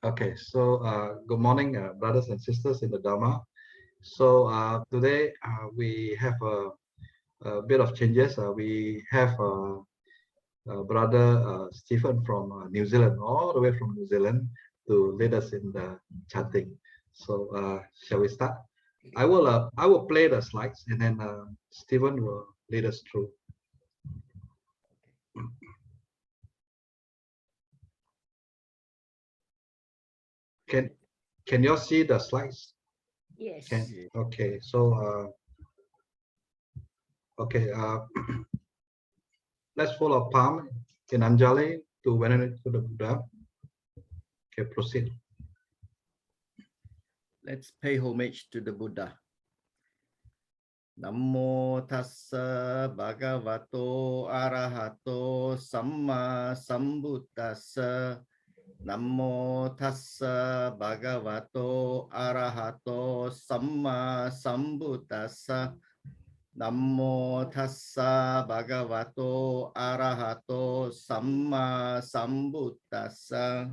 Okay, so good morning, brothers and sisters in the Dhamma. So today we have a bit of changes. We have brother Stephen from New Zealand, all the way from New Zealand, to lead us in the chanting. So shall we start? I will play the slides, and then Stephen will lead us through. Can you all see the slides? Yes. Okay. So okay. Let's fold our palm in Anjali to venerate to the Buddha. Okay, proceed. Let's pay homage to the Buddha. Namo tassa bhagavato arahato samma sambuddhassa. Namo tassa bhagavato arahato samma sambuddhassa. Namo tassa bhagavato arahato samma sambuddhassa.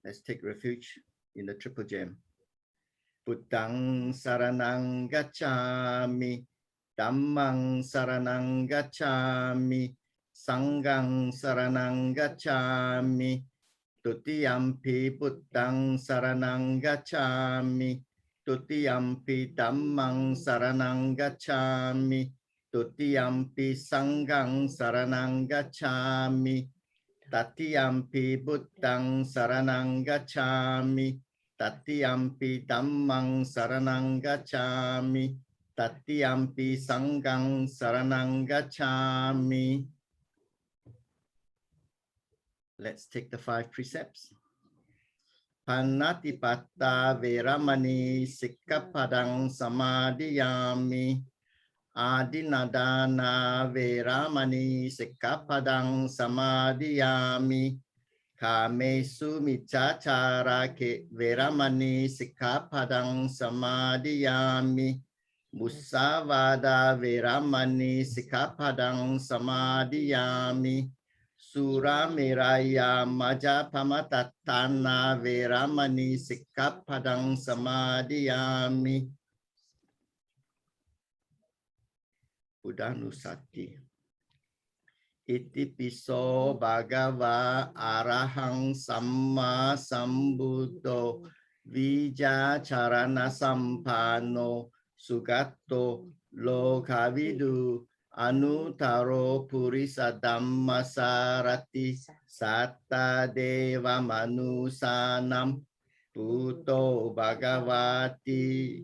Let's take refuge in the triple gem. Buddhang saranang gacchami, Dhammang saranang gacchami, Sanghang saranang gacchami, Tutiyampi Buddhang saranang gacchami, Tutiyampi Dhammang saranang gacchami, Tutiyampi Sanghang saranang gacchami, Tatiyampi Buddhang saranang gacchami, Tatiyampi Dhammang saranang gacchami, Tatiyampi Sanghang saranang gacchami. Let's take the 5 precepts. Panatipatta veramani sikkapadang samadhiyami. Adinadana veramani sikkapadang samadhiyami. Kamesu miccācara ke veramani sikkapadang samadhiyami. Musavada veramani sikkapadang samadhiyami. Sura meraya majapamatatana veramani sikkapadang samadhiyami. Buddhanusati. Iti piso bhagava arahang samma sambuddho vija charana sampano sugatto lokavidu anutaro purisa dhamma sarati satta deva manusanam Buddho bhagavati.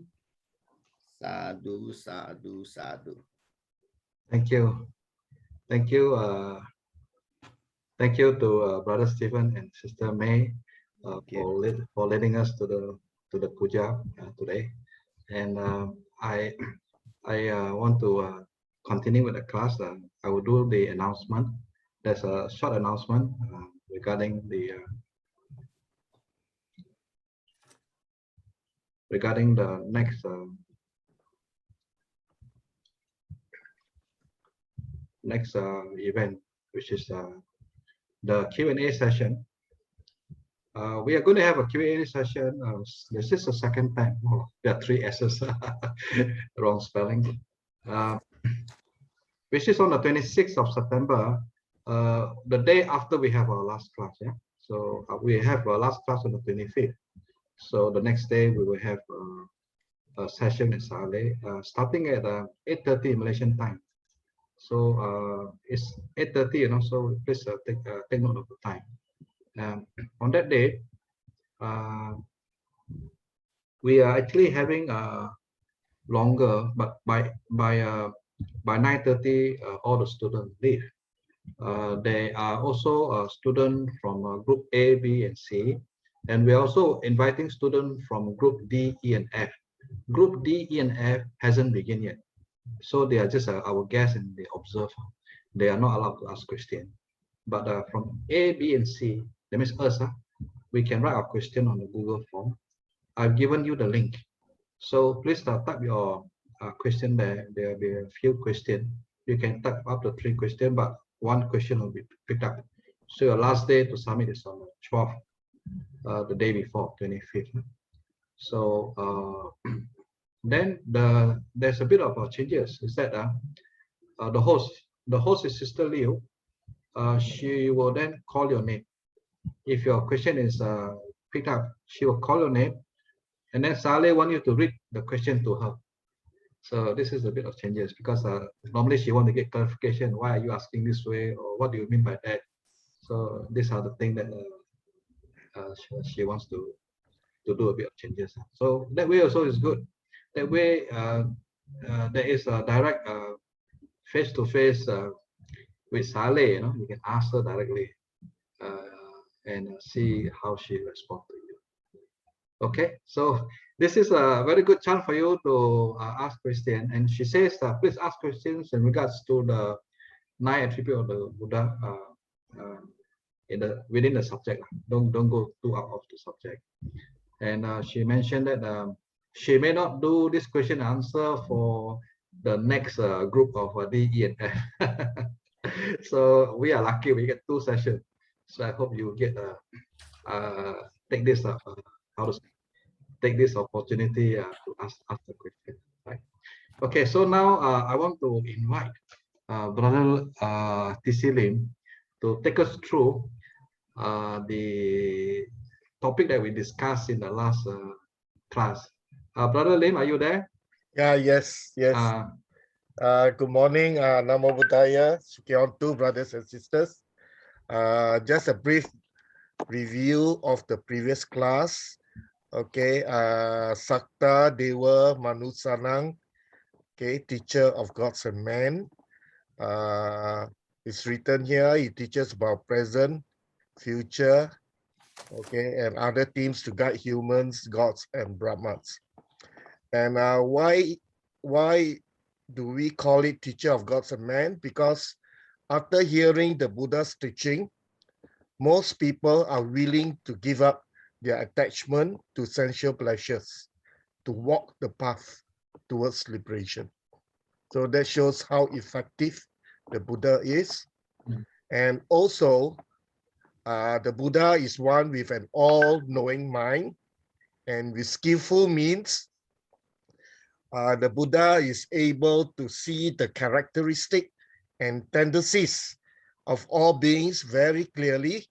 Sadhu, sadhu, sadhu. Thank you. Thank you. Thank you to Brother Stephen and Sister May for leading us to the puja today. And I want to continue with the class. I will do the announcement. There's a short announcement regarding the next event, which is the Q&A session. We are going to have a Q&A session. This is the second time. Oh, there are 3 S's. Wrong spelling. Which is on the 26th of September, the day after we have our last class. Yeah. So we have our last class on the 25th. So the next day we will have a session in Saleh, starting at 8:30 Malaysian time. So it's 8:30, so please take note of the time. On that day, we are actually having longer, but by 9:30, all the students leave. They are also a student from group A, B, and C, and we're also inviting students from group D, E, and F. Group D, E, and F hasn't begun yet. So they are just our guests and they observe. They are not allowed to ask questions. But from A, B, and C, that means us, we can write our question on the Google form. I've given you the link. So please type your question there. There will be a few questions. You can type up to 3 questions, but 1 question will be picked up So your last day to submit is on the 12th, the day before, 25th. So then there's a bit of changes. Is that the host is Sister Liu. She will then call your name. If your question is picked up, she will call your name, and then Saleh want you to read the question to her. So this is a bit of changes because normally she want to get clarification. Why are you asking this way, or what do you mean by that? So these are the things that she wants to do a bit of changes. So that way also is good. That way there is a direct face-to-face with Saleh. You can ask her directly and see how she responds to you. Okay, so this is a very good chance for you to ask questions. And she says, please ask questions in regards to the 9 attributes of the Buddha within the subject. Don't go too out of the subject. And she mentioned that she may not do this question and answer for the next group of D, E, and F. So we are lucky we get 2 sessions. So I hope you get take this take this opportunity to ask the question. Right? Okay, so now I want to invite Brother TC Lim to take us through the topic that we discussed in the last class. Brother Lim, are you there? Yeah, yes. Good morning, Namo Buddhaya, Sukhyanto, brothers and sisters. Just a brief review of the previous class. Okay, Sakta Dewa Manusanang, okay, teacher of gods and men. It's written here, he teaches about present, future, okay, and other themes to guide humans, gods, and Brahmans. And why do we call it teacher of gods and men? Because after hearing the Buddha's teaching, most people are willing to give up their attachment to sensual pleasures, to walk the path towards liberation. So that shows how effective the Buddha is. And also, the Buddha is one with an all-knowing mind, and with skillful means, the Buddha is able to see the characteristic and tendencies of all beings very clearly.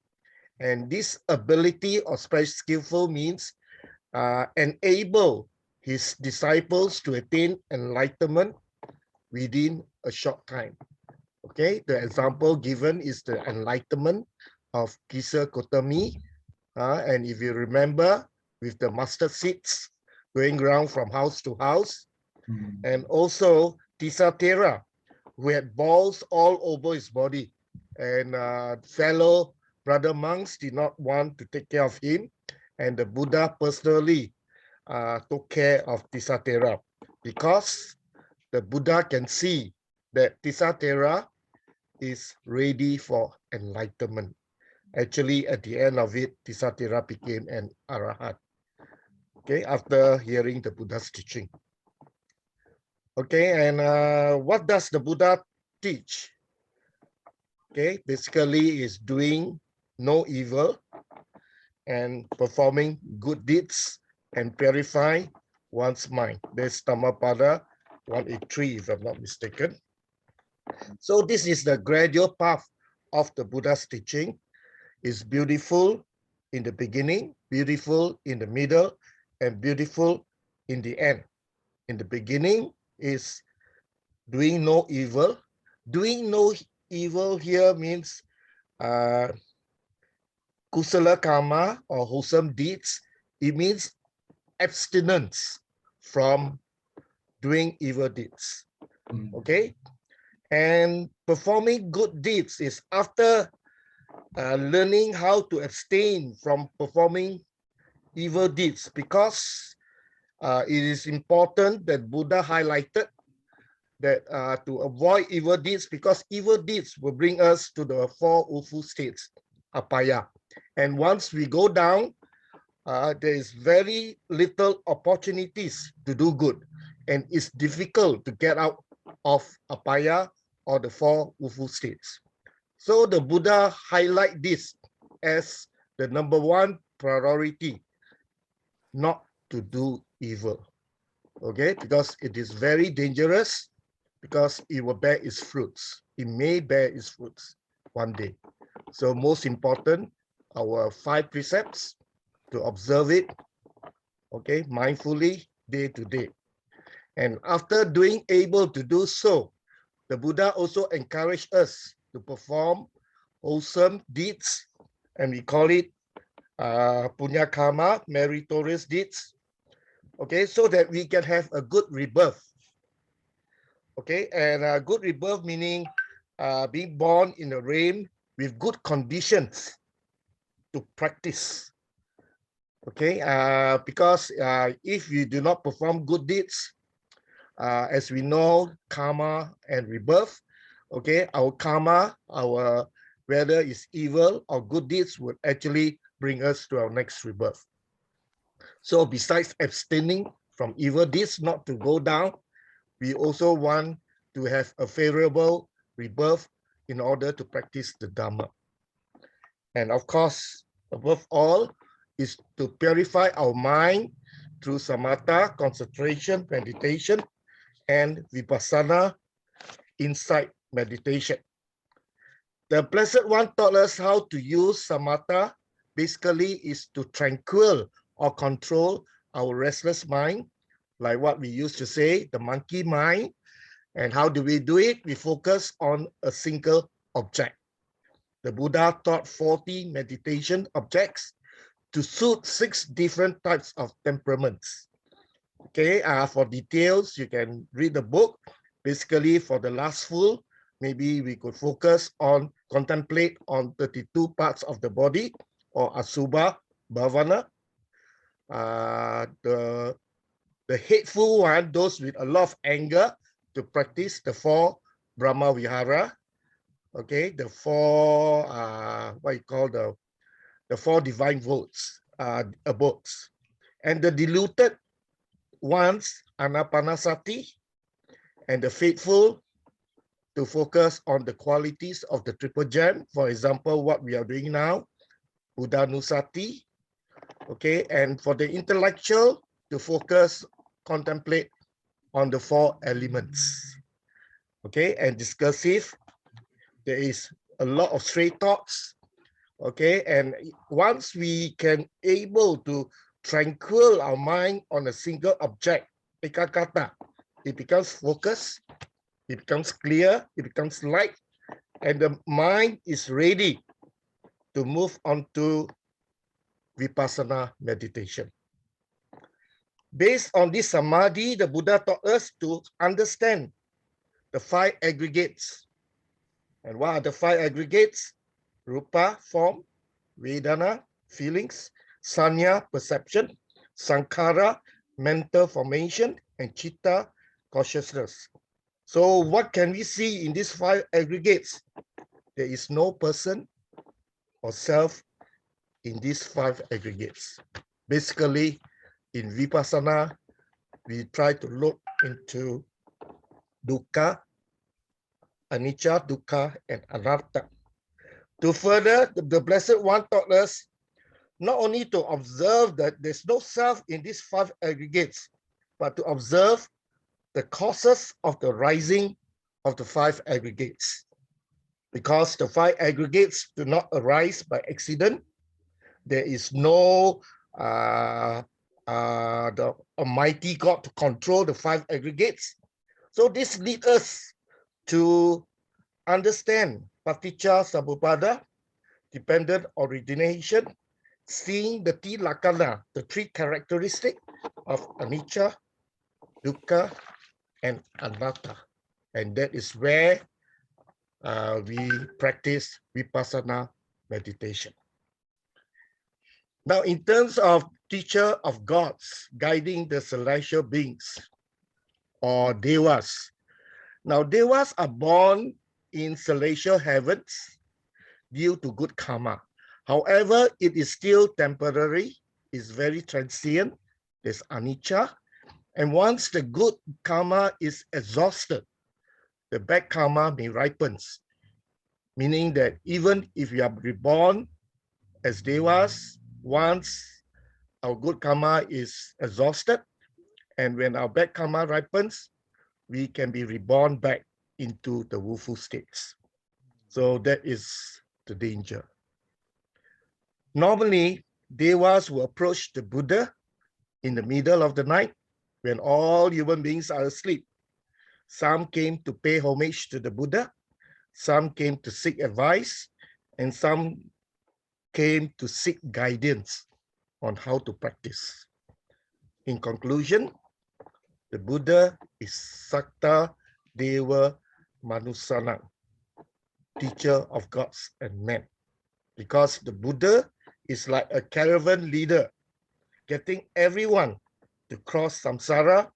And this ability of special skillful means enable his disciples to attain enlightenment within a short time. Okay, the example given is the enlightenment of Kisa Kotami. And if you remember, with the mustard seeds going around from house to house, and also Tisatera, who had balls all over his body, and fellow brother monks did not want to take care of him, and the Buddha personally took care of Tisatera, because the Buddha can see that Tisatera is ready for enlightenment. Actually, at the end of it, Tisatera became an Arahat, okay, after hearing the Buddha's teaching. Okay, and what does the Buddha teach? Okay, basically is doing no evil and performing good deeds and purify one's mind. There's Appamada 183, if I'm not mistaken. So this is the gradual path of the Buddha's teaching. It's beautiful in the beginning, beautiful in the middle, and beautiful in the end. In the beginning is doing no evil. Doing no evil here means kusala karma, or wholesome deeds. It means abstinence from doing evil deeds. Okay, and performing good deeds is after learning how to abstain from performing evil deeds, because it is important that Buddha highlighted that to avoid evil deeds, because evil deeds will bring us to the 4 awful states, apaya. And once we go down, there is very little opportunities to do good, and it's difficult to get out of apaya or the 4 awful states. So the Buddha highlight this as the number one priority, not to do evil. Okay, because it is very dangerous, because it will bear its fruits. It may bear its fruits one day. So most important, our 5 precepts, to observe it, okay, mindfully, day to day. And after being able to do so, the Buddha also encouraged us to perform wholesome deeds, and we call it punya karma, meritorious deeds, okay, so that we can have a good rebirth. Okay, and a good rebirth meaning being born in a realm with good conditions to practice. Okay, because if you do not perform good deeds, as we know, karma and rebirth, okay, our karma, our whether it's evil or good deeds, would actually bring us to our next rebirth. So besides abstaining from evil deeds, not to go down, we also want to have a favorable rebirth in order to practice the Dhamma. And of course, above all, is to purify our mind through samatha, concentration, meditation, and vipassana, insight meditation. The Blessed One taught us how to use samatha. Basically, is to tranquil or control our restless mind, like what we used to say, the monkey mind. And how do we do it? We focus on a single object. The Buddha taught 40 meditation objects to suit 6 different types of temperaments. Okay, for details, you can read the book. Basically, for the last full, maybe we could focus on, contemplate on 32 parts of the body, or Asubha Bhavana. The hateful one, those with a lot of anger, to practice the 4 Brahma Vihara. Okay, the 4, what you call the 4 divine abodes. And the diluted ones, Anapanasati, and the faithful, to focus on the qualities of the triple gem. For example, what we are doing now, Buddhanusati. Okay, and for the intellectual, to focus, contemplate on the 4 elements. Okay, and discursive, there is a lot of straight thoughts. Okay, and once we can able to tranquil our mind on a single object, ekakata, it becomes focused, it becomes clear, it becomes light, and the mind is ready to move on to vipassana meditation. Based on this samadhi, the Buddha taught us to understand the 5 aggregates. And what are the 5 aggregates? Rupa, form; Vedana, feelings; Sanya, perception; Sankhara, mental formation; and Chitta, consciousness. So what can we see in these 5 aggregates? There is no person or self in these 5 aggregates. Basically, in Vipassana, we try to look into dukkha, anicca, dukkha, and anatta. To further, the Blessed One taught us not only to observe that there's no self in these 5 aggregates, but to observe the causes of the rising of the 5 aggregates. Because the 5 aggregates do not arise by accident. There is no the Almighty God to control the 5 aggregates. So this leads us to understand Paticca Samuppada, dependent origination, seeing the Tilakkhana, the 3 characteristics of anicca, dukkha, and anatta. And that is where we practice vipassana meditation. Now, in terms of teacher of gods guiding the celestial beings, or devas. Now, devas are born in celestial heavens due to good karma. However, it is still temporary, it's very transient, there's anicca. And once the good karma is exhausted, the bad karma may ripen. meaning that even if we are reborn as devas, once our good karma is exhausted, and when our bad karma ripens, we can be reborn back into the woeful states. So that is the danger. Normally, devas will approach the Buddha in the middle of the night when all human beings are asleep. Some came to pay homage to the Buddha, some came to seek advice, and some came to seek guidance on how to practice. In conclusion, the Buddha is Sakta Deva Manusana, teacher of gods and men, because the Buddha is like a caravan leader, getting everyone to cross samsara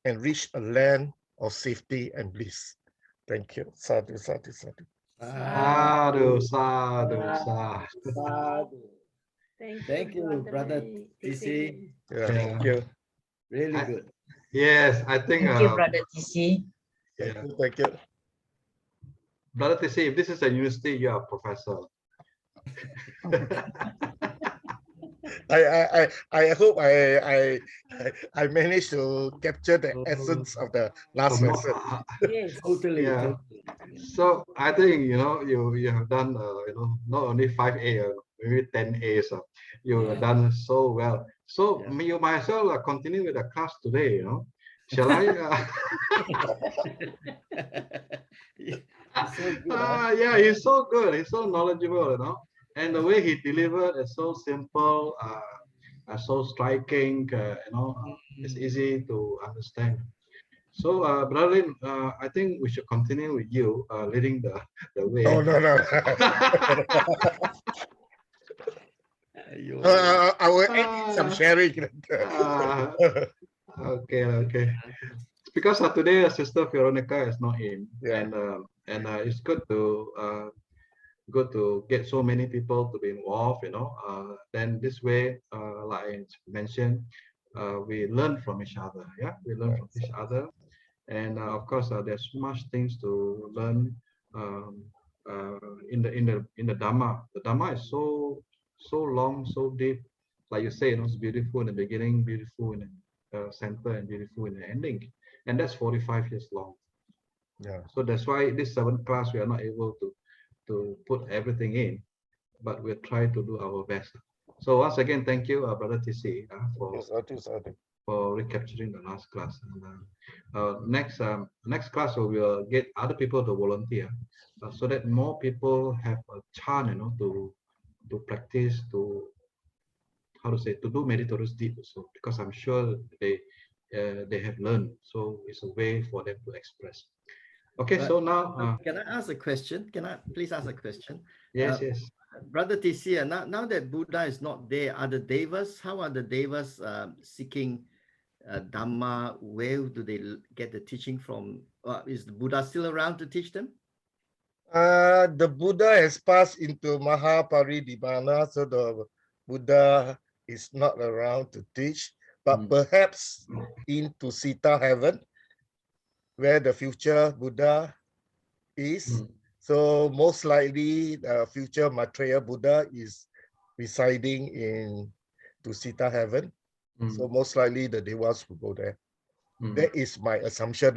and reach a land of safety and bliss. Thank you. Sadhu, sadhu, sadhu. Sadhu, sadhu, sadhu. Sadhu. Thank you, brother TC. Yeah, Yeah. thank you. Really good. Yes, I think Thank you, Brother TC. Thank yeah. you. Thank you. Brother TC, if this is a university, you are a professor. I hope I managed to capture the essence of the last lesson. Yes. Totally. Yeah. Totally. So I think you have done not only 5A, maybe 10 A's. You have done so well. So you might as well continue with the class today. Shall I? It's so good, huh? Yeah, he's so good. He's so knowledgeable. And the way he delivered is so simple, so striking. It's easy to understand. So, Brother Lin, I think we should continue with you leading the way. Oh, no. Aiyo. I will add in some sharing. Okay. Because today Sister Veronica is not in, Yeah. and it's good to get so many people to be involved. Then this way, like I mentioned, we learn from each other. Yeah, we learn from each other, and of course, there's much things to learn in the Dhamma. The Dhamma is so long, so deep. Like you say, it's beautiful in the beginning, beautiful in the center, and beautiful in the ending. And that's 45 years long. Yeah. So that's why this 7th class we are not able to put everything in, but we'll try to do our best. So once again, thank you, Brother TC, for recapturing the last class. And, next class we will get other people to volunteer, so that more people have a chance, to practice, to do meritorious deeds also, because I'm sure they have learned. So it's a way for them to express. Okay, But, so now can I ask a question? Can I please ask a question? yes. Brother TC, now that Buddha is not there, are the devas, how are the devas seeking Dhamma? Where do they get the teaching from? Is the Buddha still around to teach them? The Buddha has passed into Mahaparidibana, so the Buddha is not around to teach, but perhaps into Sita heaven, where the future Buddha is. So most likely the future Maitreya Buddha is residing in Sita heaven. So most likely the devas will go there. That is my assumption.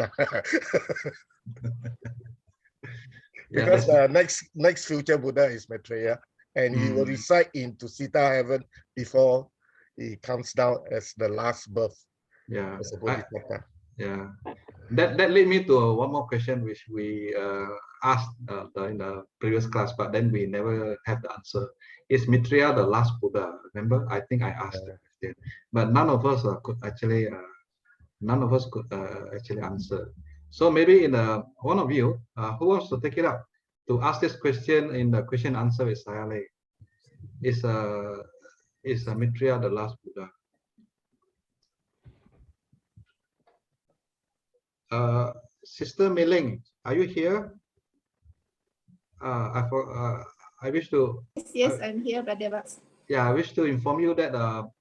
Because the next future Buddha is Maitreya, and he will reside into Sita heaven before he comes down as the last birth. Yeah. As a Bodhisattva. Yeah. That led me to one more question which we asked in the previous class, but then we never have the answer. Is Maitreya the last Buddha? Remember, I think I asked the question, but none of us could actually answer. So maybe one of you who wants to take it up to ask this question in the question answer with Sayale. Is Maitreya the last Buddha? Sister Mei-Ling, are you here? I wish to. Yes, I'm here, Brother Baks. Yeah, I wish to inform you that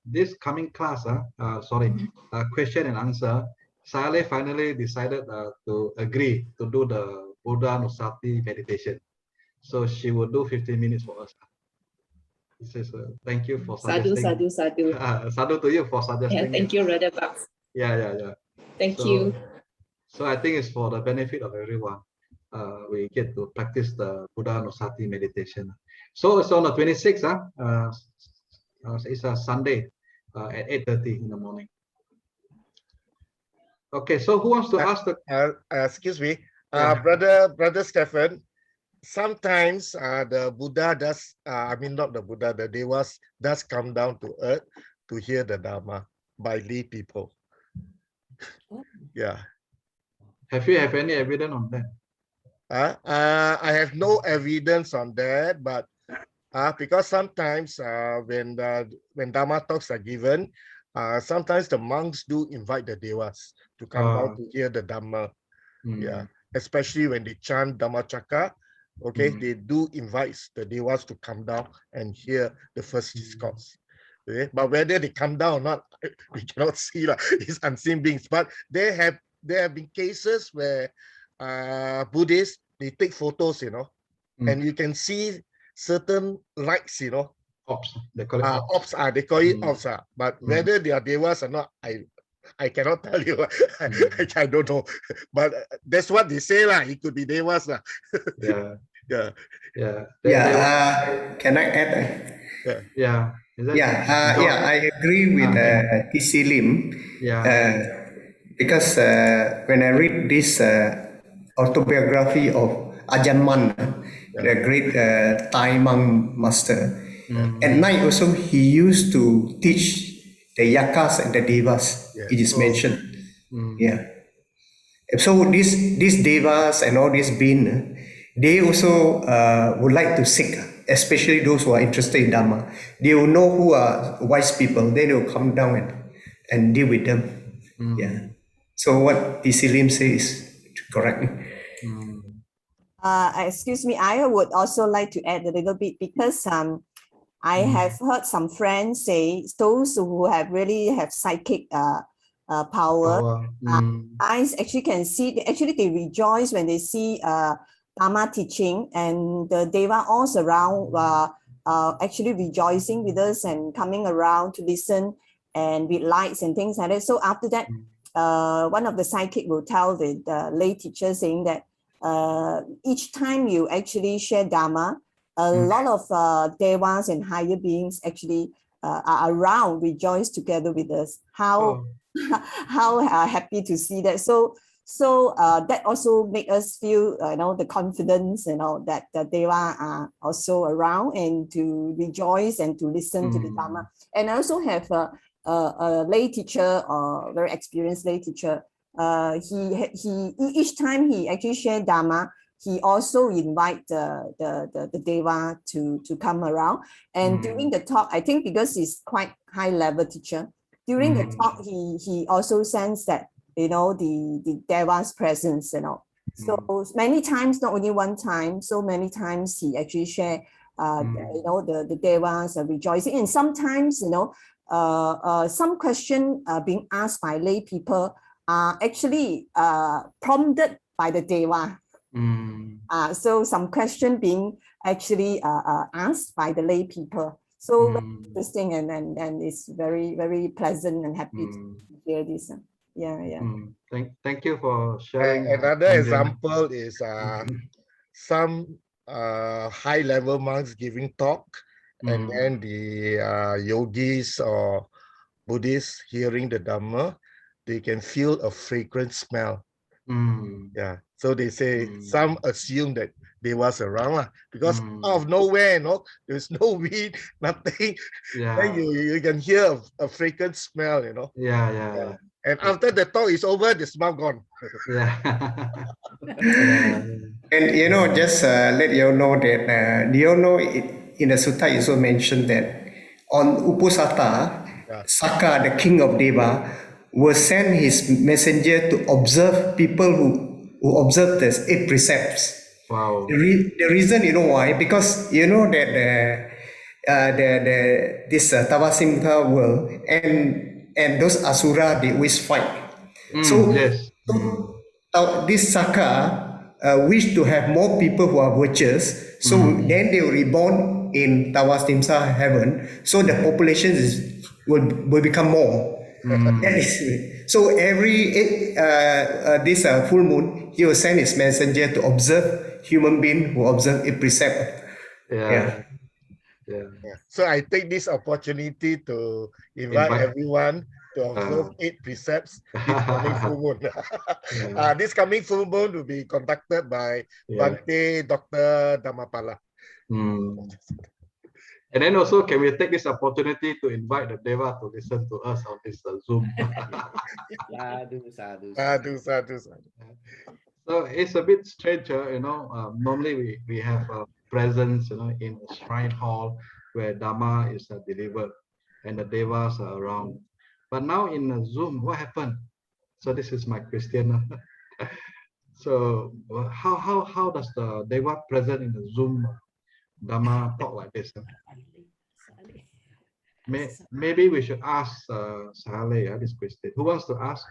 this coming class, question and answer, Saleh finally decided to agree to do the Buddha Nusati meditation. So she will do 15 minutes for us. He says, thank you for Sadhu, suggesting. sadhu, sadhu. Sadhu to you for Yeah, suggesting. thank you, Brother Bucks. Yeah. Thank So, you. So I think it's for the benefit of everyone. We get to practice the Buddha Nusati meditation. So it's on the 26th. It's a Sunday at 8:30 in the morning. Okay, so who wants to ask the? Excuse me, Yeah. brother Stephen. Sometimes the Buddha does, I mean not the Buddha, the Devas does come down to earth to hear the Dhamma by lay people. Yeah. Have you have any evidence on that? I have no evidence on that, but because sometimes when Dhamma talks are given, sometimes the monks do invite the Devas to come down to hear the Dhamma. Yeah, especially when they chant Dhamma Chakra. Okay, they do invite the Devas to come down and hear the first discourse. Okay? But whether they come down or not, we cannot see. It's unseen beings. But there have been cases where Buddhists, they take photos, and you can see certain lights, Ops, they call it ops. Ops, they call it ops. But whether they are Devas or not, I cannot tell you. I don't know. But that's what they say. It could be Devas. Yeah. Yeah. Can I add? Yeah. I agree with TC Lim. Yeah. Because when I read this autobiography of Ajahn Mun, the great Thai monk master, at night also he used to teach the yakas and the devas. It is mentioned. Yeah. So these devas and all these beings, they also would like to seek, especially those who are interested in Dhamma. They will know who are wise people. Then they will come down and deal with them. Yeah. So what TC Lim says is correct. Excuse me, I would also like to add a little bit because I have heard some friends say those who really have psychic power. Eyes actually can see, actually they rejoice when they see Dharma teaching, and the Deva all surround actually rejoicing with us and coming around to listen and with lights and things like that. So after that, one of the psychic will tell the lay teacher saying that each time you actually share Dharma, a lot of Devas and higher beings actually are around, rejoice together with us. How happy to see that. So that also make us feel the confidence that the Deva are also around and to rejoice and to listen to the Dhamma. And I also have a lay teacher, or very experienced lay teacher. He each time he actually share Dhamma, he also invite the Deva to come around. And during the talk, I think because he's quite high level teacher, during the talk he also sense that the Deva's presence. So many times, not only one time, so many times he actually share the Devas are rejoicing. And sometimes some question being asked by lay people are actually prompted by the Deva. So some question being actually asked by the lay people. So very interesting, and it's very, very pleasant and happy to hear this. Thank you for sharing. Another example is some high level monks giving talk, and then the yogis or Buddhists hearing the Dhamma, they can feel a fragrant smell. Yeah, so they say some assume that they was around because out of nowhere, there's no weed, nothing. Then you can hear a fragrant smell, Yeah. And after the talk is over, the smell gone. And just let you all know that in the sutta it also mentioned that on Upusata, Saka, the king of Deva, will send his messenger to observe people who observe the 8 precepts. Wow. The reason, why? Because that this Tavasimha world and those Asura, they always fight. So this Saka wish to have more people who are virtuous. So then they will reborn in Tawastimsa heaven. So the population will become more. That is, so every this full moon, he will send his messenger to observe human being who observe a precept. Yeah. So I take this opportunity to invite everyone to observe 8 precepts this coming full moon. This coming full moon will be conducted by Bhante Dr. Dhammapala. And then also, can we take this opportunity to invite the Deva to listen to us on this Zoom? Sadhu. So it's a bit strange, you know. Normally we have a presence, you know, in a shrine hall where Dhamma is delivered and the Devas are around. But now in Zoom, what happened? So this is my question. So how does the Deva present in the Zoom Dhamma talk like this? Maybe we should ask Saleh this question. Who wants to ask?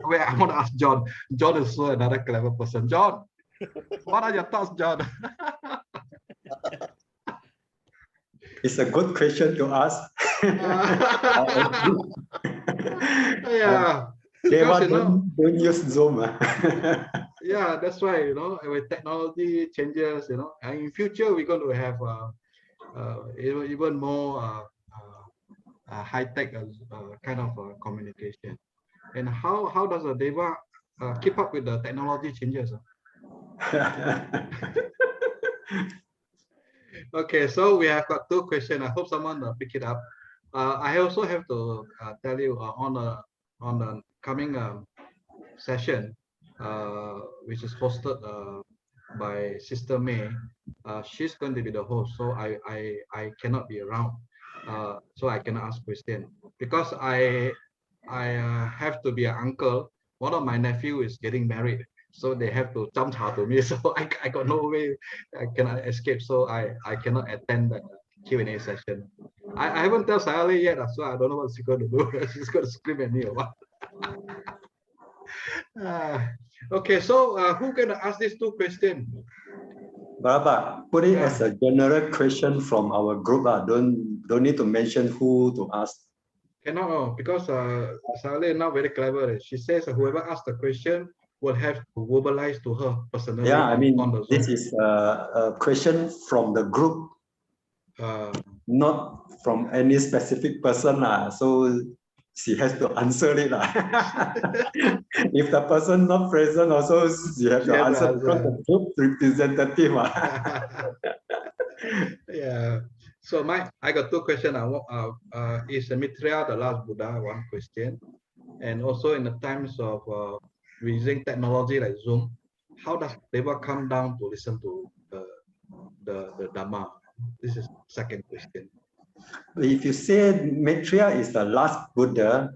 Wait, I want to ask John. John is so another clever person. John, what are your thoughts, John? It's a good question to ask. Yeah. Deva don't use Zoom. Yeah, that's right. You know, with technology changes, you know, and in future we're going to have even more high-tech kind of communication. And how does a Deva keep up with the technology changes? Okay, so we have got 2 questions. I hope someone pick it up. I also have to tell you on the coming session, which is hosted by Sister May. She's going to be the host, so I cannot be around. So I cannot ask question because I have to be an uncle. One of my nephew is getting married, so they have to jump to me. So I got no way, I cannot escape. So I cannot attend the Q&A session. I haven't told Saleh yet, so I don't know what she's going to do. She's going to scream at me or what? Okay, so who can ask these 2 questions? Baba, put it as a general question from our group. Don't need to mention who to ask. Cannot, because Saleh now very clever. She says whoever asks the question will have to verbalize to her personally. Yeah, I mean, on the Zoom. this is a question from the group, not from any specific person. So she has to answer it. If the person not present, also she has to answer because the group representative. Yeah. So I got 2 questions. Is Mitra the last Buddha? 1 question. And also in the times of using technology like Zoom, how does Deva come down to listen to the Dhamma? This is 2nd question. If you say Maitreya is the last Buddha,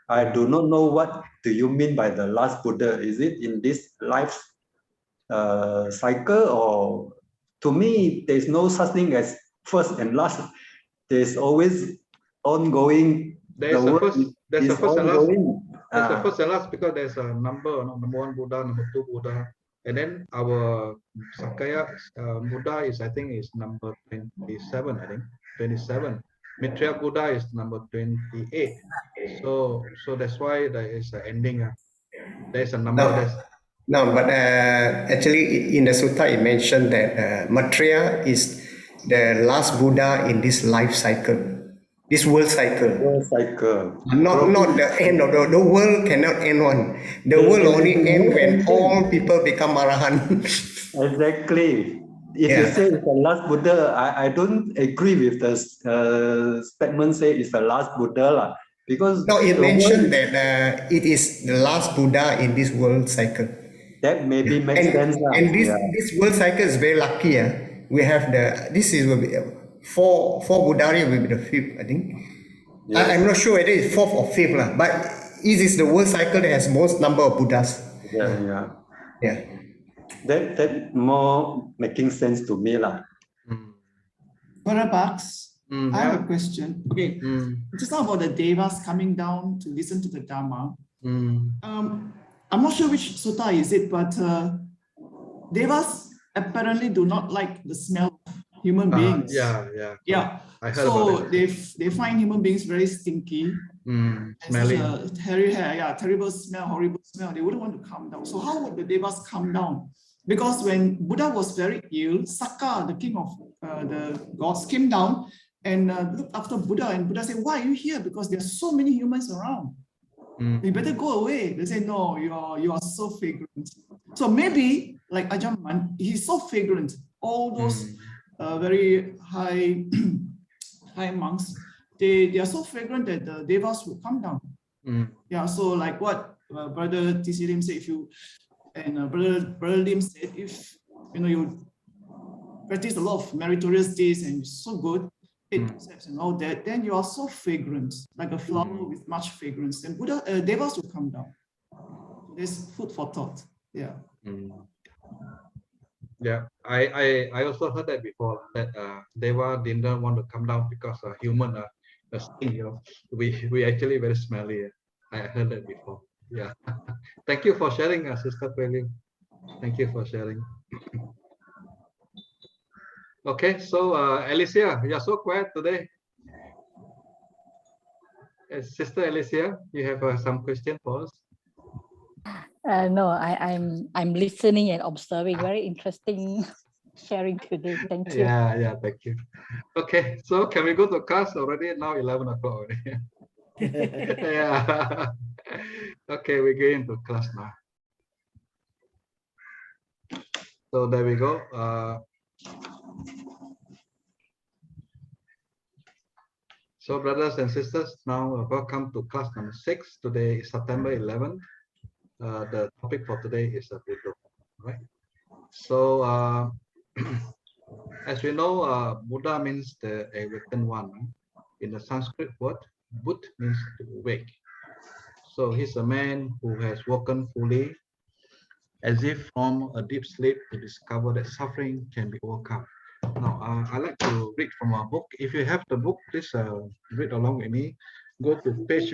I do not know what do you mean by the last Buddha. Is it in this life cycle, or to me there's no such thing as first and last. There's always ongoing. There's a first and last. There's a first and last because there's a number 1 Buddha, number 2 Buddha, and then our Sakaya Buddha is, I think, is number 27. I think 27. Maitreya Buddha is number 28. So that's why there is an ending. There's a number. No, but actually in the sutta it mentioned that Maitreya is the last Buddha in this life cycle, this world cycle. Not the end of the world cannot end one. The world only end when all people become Arahant. Exactly. If you say it's the last Buddha, I don't agree with the statement say it's the last Buddha. Because no, it mentioned that it is the last Buddha in this world cycle. That maybe makes sense. And this world cycle is very lucky. We have this is will be 4 Buddhari will be the 5th, I think. Yes. I'm not sure whether it's 4th or 5th, but it is the world cycle that has most number of Buddhas. Yeah. That more making sense to me. Parabax, I have a question. Okay, just now about the Devas coming down to listen to the Dhamma. I'm not sure which sutta is it, but devas apparently do not like the smell of human beings. Yeah. I heard So about it. they find human beings very stinky. Smelly. Such a hairy hair, yeah, terrible smell, horrible smell. They wouldn't want to come down. So how would the devas come down? Because when Buddha was very ill, Saka, the king of the gods, came down and looked after Buddha. And Buddha said, "Why are you here? Because there are so many humans around. You better go away." They say, "No, you are so fragrant." So maybe like Ajahn Mun, he's so fragrant. All those very high high monks, they are so fragrant that the devas will come down. Yeah. So like what Brother T.C. Lim said, if you and Brother Lim said, if you practice a lot of meritorious deeds and you're so good, precepts and all that, then you are so fragrant, like a flower with much fragrance. And Buddha, devas will come down. So there's food for thought. Yeah. Yeah, I also heard that before, that Deva didn't want to come down because human stink, we actually very smelly. I heard that before. Yeah. Thank you for sharing, Sister Pei. Thank you for sharing. Okay, so Alicia, you're so quiet today. Sister Alicia, you have some question for us? No, I'm listening and observing. Very interesting sharing today. Thank you. Yeah, thank you. Okay, so can we go to class already? Now 11 o'clock already. Yeah. Okay, we get into class now. So there we go. So brothers and sisters, now welcome to class number 6. Today is September 11th. The topic for today is Buddho, right? So as we know, Buddha means the awakened one. In the Sanskrit word, Buddh means to wake. So he's a man who has woken fully, as if from a deep sleep, to discover that suffering can be overcome. Now, I like to read from a book. If you have the book, please read along with me. Go to page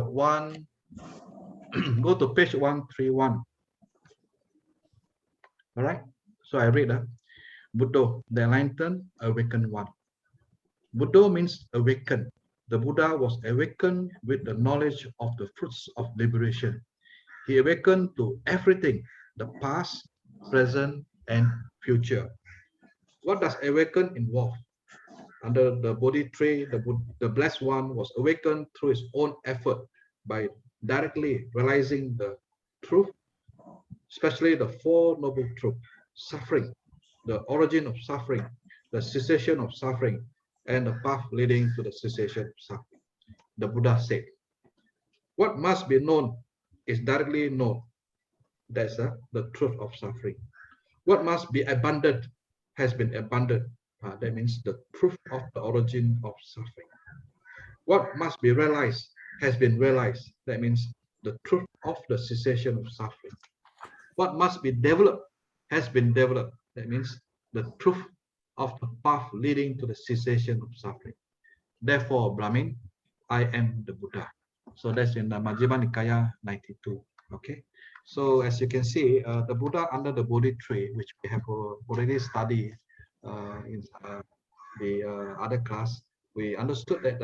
one. Go to page 131. All right. So I read Buddho, the enlightened, awakened one. Buddho means awakened. The Buddha was awakened with the knowledge of the fruits of liberation. He awakened to everything, the past, present, and future. What does awaken involve? Under the Bodhi tree, the blessed one was awakened through his own effort by directly realizing the truth, especially the Four Noble Truths: suffering, the origin of suffering, the cessation of suffering, and the path leading to the cessation of suffering. The Buddha said, what must be known is directly known. That's the truth of suffering. What must be abandoned has been abandoned. That means the truth of the origin of suffering. What must be realized has been realized. That means the truth of the cessation of suffering. What must be developed has been developed. That means the truth of the path leading to the cessation of suffering. Therefore, Brahmin, I am the Buddha. So that's in the Majjhima Nikaya 92. Okay. So as you can see, the Buddha under the Bodhi tree, which we have already studied in the other class, we understood that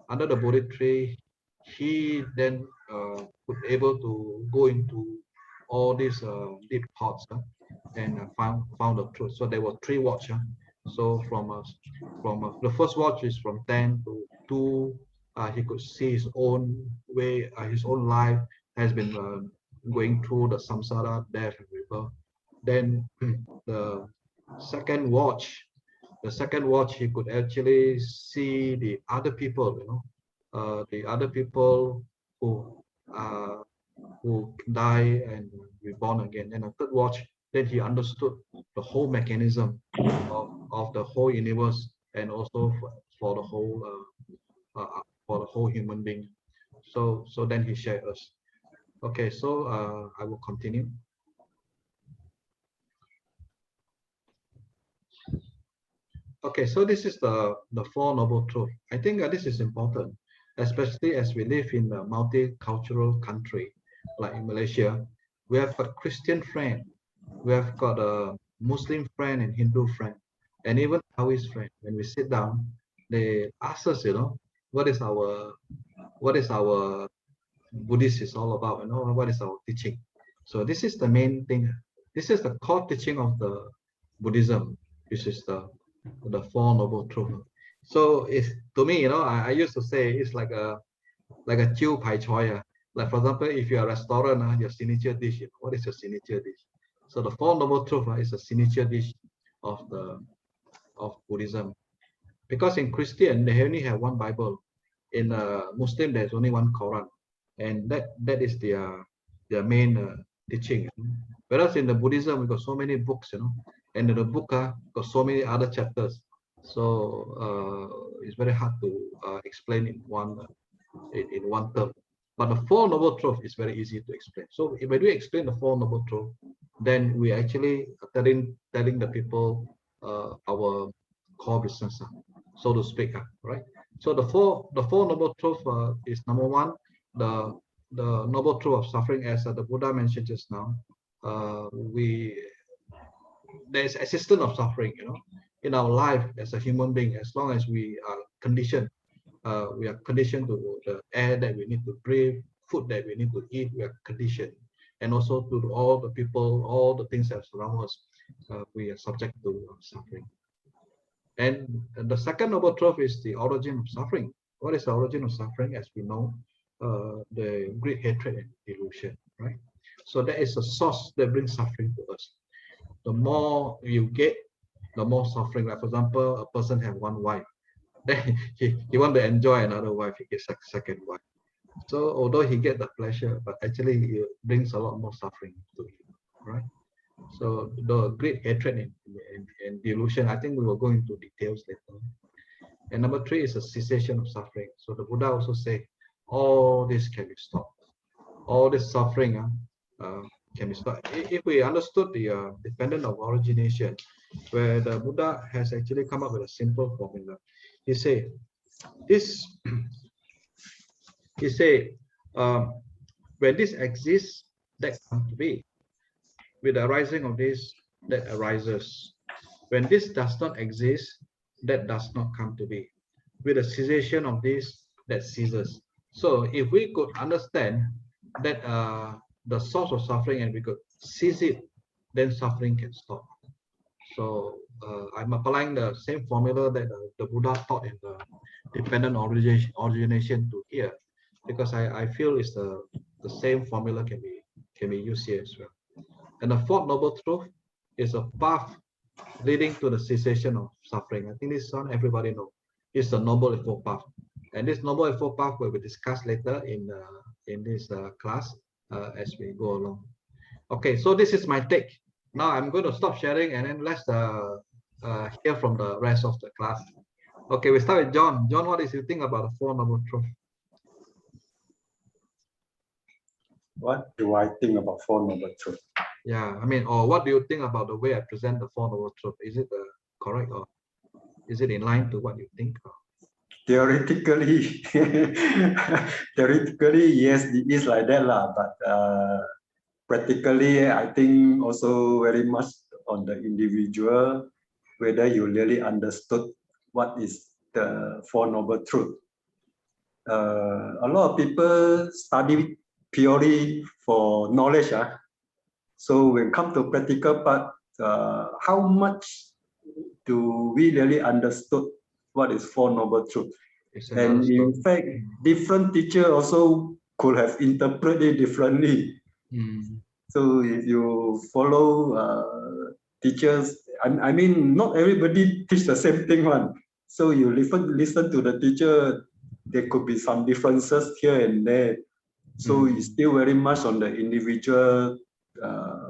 under the Bodhi tree, he then was able to go into all these deep thoughts and found the truth. So there were 3 watches. So from the first watch is from 10 to 2. He could see his own way, his own life has been going through the samsara, death and rebirth. Then the second watch, he could actually see the other people, the other people who die and reborn again. And the third watch, then he understood the whole mechanism of the whole universe, and also for the whole human being. So then he shared us. Okay, so I will continue. Okay, so this is the Four Noble Truths. I think this is important. especially as we live in a multicultural country like in Malaysia. We have got Christian friend, we have got a Muslim friend and Hindu friend, and even Taoist friend. When we sit down, they ask us, what is our Buddhist is all about, what is our teaching. So this is the main thing. This is the core teaching of the Buddhism, which is the Four Noble Truths. So it's, to me, I used to say it's like a chiu pai choi. Like for example, if you're a restaurant, your signature dish, what is your signature dish? So the Four Noble Truths is a signature dish of Buddhism. Because in Christian, they only have one Bible. In Muslim, there's only one Quran, and that is their main teaching. Whereas in the Buddhism, we got so many books, and in the book got so many other chapters. So it's very hard to explain in one term. But the Four Noble Truths is very easy to explain. So if we explain the Four Noble Truths, then we actually telling the people our core business, so to speak, right? So the four noble truths is number one, the noble truth of suffering, as the Buddha mentioned just now. There's existence of suffering, in our life as a human being. As long as we are conditioned to the air that we need to breathe, food that we need to eat, we are conditioned, and also to all the people, all the things that surround us, we are subject to suffering. And the second noble truth is the origin of suffering. What is the origin of suffering? As we know, the greed, hatred, and delusion, right? So that is a source that brings suffering to us. The more you get, the more suffering. Like for example, a person has one wife, then he want to enjoy another wife, he gets a second wife. So although he get the pleasure, but actually it brings a lot more suffering to him, right? So the great hatred and delusion, I think we will go into details later. And number three is a cessation of suffering. So the Buddha also say, all this can be stopped. All this suffering can be stopped. If we understood the dependent of origination, where the Buddha has actually come up with a simple formula. He say, when this exists, that comes to be. With the arising of this, that arises. When this does not exist, that does not come to be. With the cessation of this, that ceases. So if we could understand that the source of suffering and we could seize it, then suffering can stop. So I'm applying the same formula that the Buddha taught in the dependent origination to here, because I feel it's the same formula can be used here as well. And the fourth noble truth is a path leading to the cessation of suffering. I think this one everybody knows. It's the Noble Eightfold Path. And this Noble Eightfold Path will be discussed later in this class as we go along. Okay, so this is my take. Now I'm going to stop sharing and then let's hear from the rest of the class. Okay, we start with John. John, what is you think about the Four Noble Truths? What do I think about Four Noble Truths? Yeah, I mean, or what do you think about the way I present the Four Noble Truths? Is it correct, or is it in line to what you think? Theoretically, yes, it is like that lah. But practically, I think also very much on the individual, whether you really understood what is the Four Noble Truths. A lot of people study purely for knowledge. So when it comes to practical part, how much do we really understood what is Four Noble Truths? And in fact, different teachers also could have interpreted differently. So if you follow teachers, I mean, not everybody teach the same thing one. So you listen to the teacher, there could be some differences here and there. So it's still very much on the individual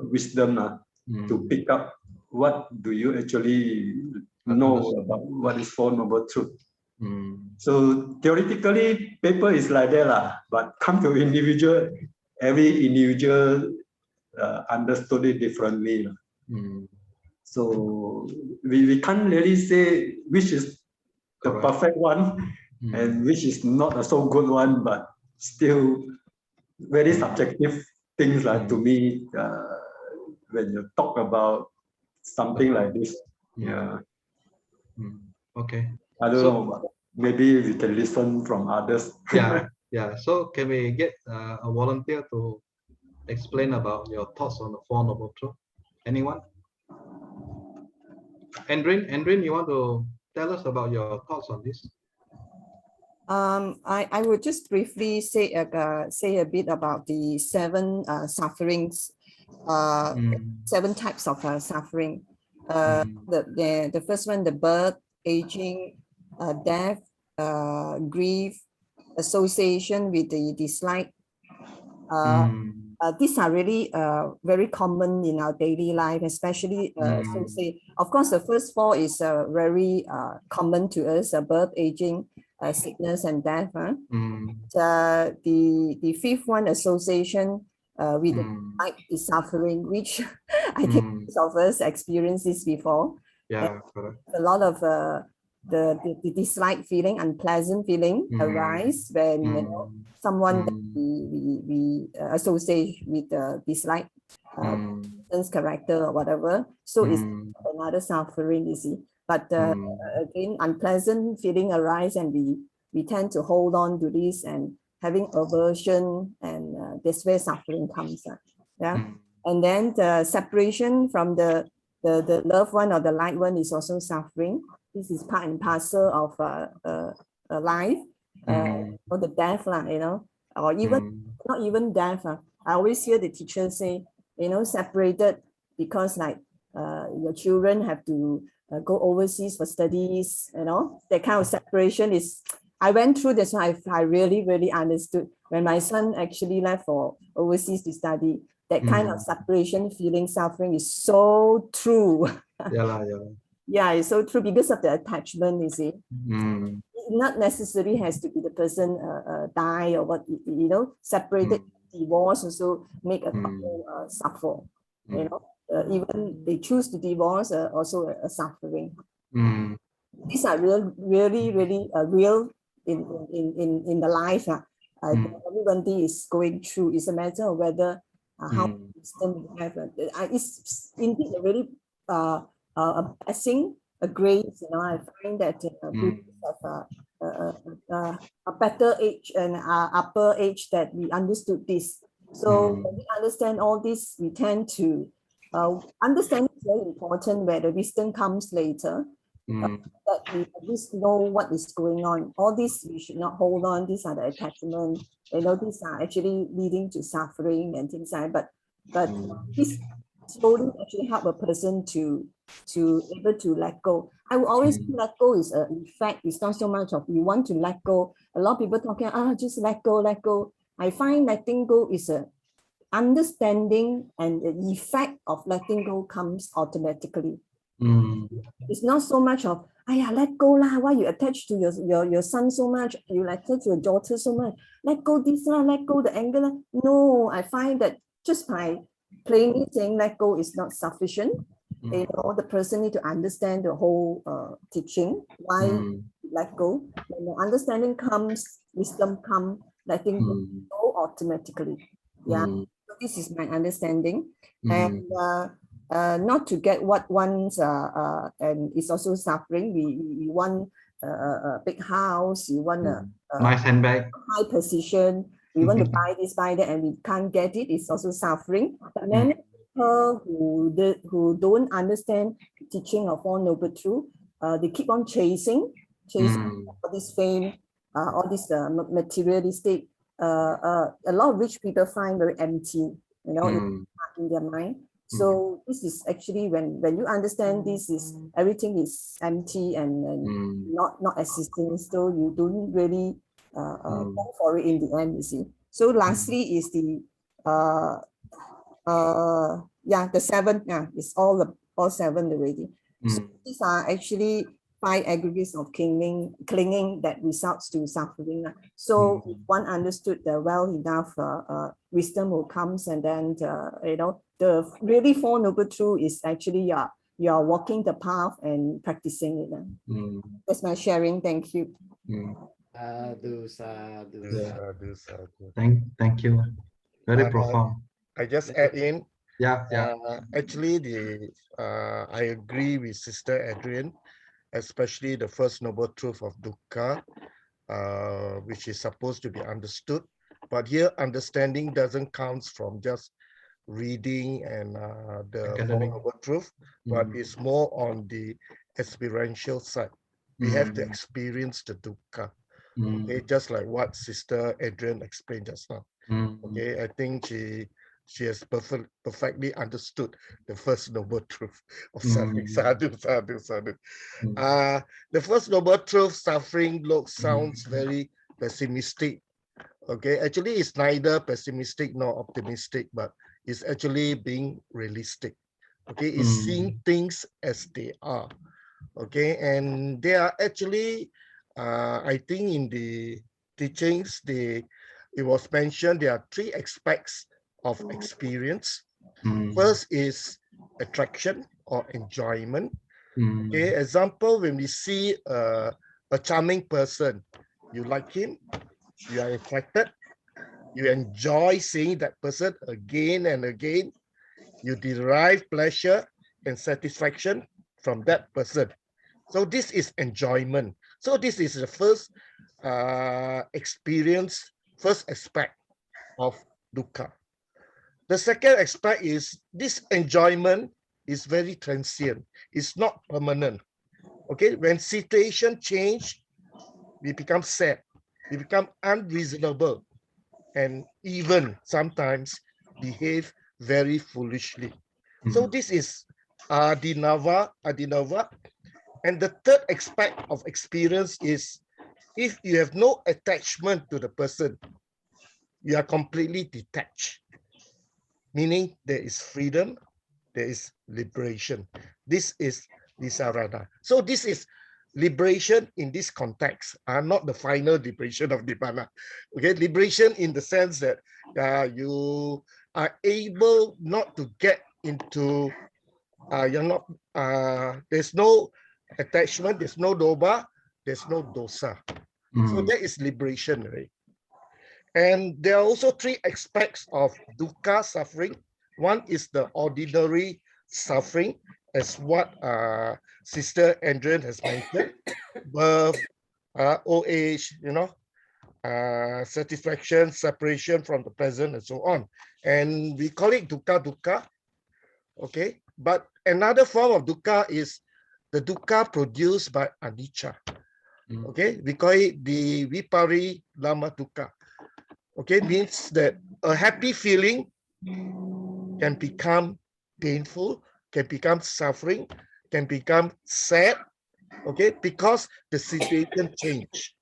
wisdom to pick up what do you actually know about what is Four Noble Truths. So theoretically, paper is like that, but come to individual, every individual understood it differently. So we can't really say which is the perfect one, and which is not a so good one, but still very subjective things like to me when you talk about something like this. Yeah. Okay. I don't know, but maybe we can listen from others. Yeah, yeah. So can we get a volunteer to explain about your thoughts on the Four Noble Truths? Anyone? Andrin, you want to tell us about your thoughts on this? I would just briefly say a bit about the seven sufferings, seven types of suffering. The first one, the birth, aging, death, grief, association with the dislike. These are really very common in our daily life, especially of course, the first four is very common to us: birth, aging, sickness, and death. The fifth one, association with the is suffering, which I think most of us experienced this before. Yeah, correct. A lot of the dislike feeling, unpleasant feeling arise when you know someone that we associate with dislike person's character or whatever. So it's another suffering, you see. But again, unpleasant feeling arise, and we tend to hold on to this and having aversion, and that's where suffering comes. Yeah, and then the separation from the loved one or the liked one is also suffering. This is part and parcel of a life, or the death, you know, or even not even death. I always hear the teachers say, you know, separated because like your children have to go overseas for studies, you know, that kind of separation is. I went through this. I really, really understood when my son actually left for overseas to study. That kind of separation feeling, suffering is so true. Yeah, it's so true because of the attachment, you see. Not necessarily has to be the person die or what, you know, separated, divorce also make a couple suffer, you know. Even they choose to divorce, also a suffering. These are really real in the life. Everybody is going through. It's a matter of whether how wisdom we have. It's indeed a really a blessing, a grace. You know, I find that we have a better age and upper age that we understood this. So when we understand all this, we tend to understand it's very important where the wisdom comes later. That we at least know what is going on. All this we should not hold on. These are the attachment. You know, these are actually leading to suffering and things like that. But this slowly actually help a person to able to let go. I will always let go is an effect. It's not so much of you want to let go. A lot of people talking, just let go, let go. I find letting go is a understanding, and the effect of letting go comes automatically. It's not so much of, let go lah. Why you attach to your son so much? You attach to your daughter so much. Let go this lah, let go the anger lah. No, I find that just by plainly saying let go is not sufficient. You know, the person need to understand the whole teaching. Why let go? When the understanding comes, wisdom comes, letting go automatically. Yeah, so this is my understanding. And not to get what one's and it's also suffering. We want a big house, you want a nice handbag, high position, we want to buy this, buy that, and we can't get it. It's also suffering. But many people who don't understand the teaching of Four Noble Truths, they keep on chasing all this fame, all this materialistic. A lot of rich people find very empty, you know, in their mind. So this is actually when you understand this is everything is empty and not existing, so you don't really go for it in the end, you see. So lastly is the the seven, it's all seven already. So these are actually 5 aggregates of clinging that results to suffering. So if one understood well enough, wisdom will comes, and then you know, the really Four Noble Truths is actually you are walking the path and practicing it. That's my sharing. Thank you. Sadhu, sadhu, sadhu. Thank you. Very profound. I just add in. Yeah, yeah. Actually, I agree with Sister Adrian, especially the first noble truth of dukkha, which is supposed to be understood. But here, understanding doesn't come from just reading and the Four Noble Truth, but it's more on the experiential side. We have to experience the dukkha. Okay, just like what Sister Adrian explained just now. Okay, I think she has perfectly understood the first noble truth of suffering. Sadhu, sadhu, sadhu. The first noble truth, suffering, sounds very pessimistic. Okay, actually it's neither pessimistic nor optimistic, but it's actually being realistic. Okay, it's seeing things as they are. Okay, and they are actually, I think in the teachings, it was mentioned there are three aspects of experience. First is attraction or enjoyment. Okay, example, when we see a charming person, you like him, you are attracted, you enjoy seeing that person again and again, you derive pleasure and satisfaction from that person. So this is enjoyment. So this is the first experience, first aspect of dukkha. The second aspect is this enjoyment is very transient. It's not permanent. Okay, when situation change, we become sad, we become unreasonable, and even sometimes behave very foolishly. So this is adinava. And the third aspect of experience is if you have no attachment to the person, you are completely detached, meaning there is freedom, there is liberation. This is Nisarana. So this is liberation in this context, not the final liberation of Nibbana. Okay, liberation in the sense that you are able not to get into, you're not, there's no attachment, there's no loba, there's no dosa. So that is liberation, right? And there are also three aspects of dukkha, suffering. One is the ordinary suffering, as what Sister Adrian has mentioned, birth, old age, satisfaction, separation from the present, and so on. And we call it dukkha. Okay, but another form of dukkha is the dukkha produced by anicca. Okay, we call it the vipari lama dukkha. Okay, means that a happy feeling can become painful, can become suffering, can become sad, okay, because the situation change.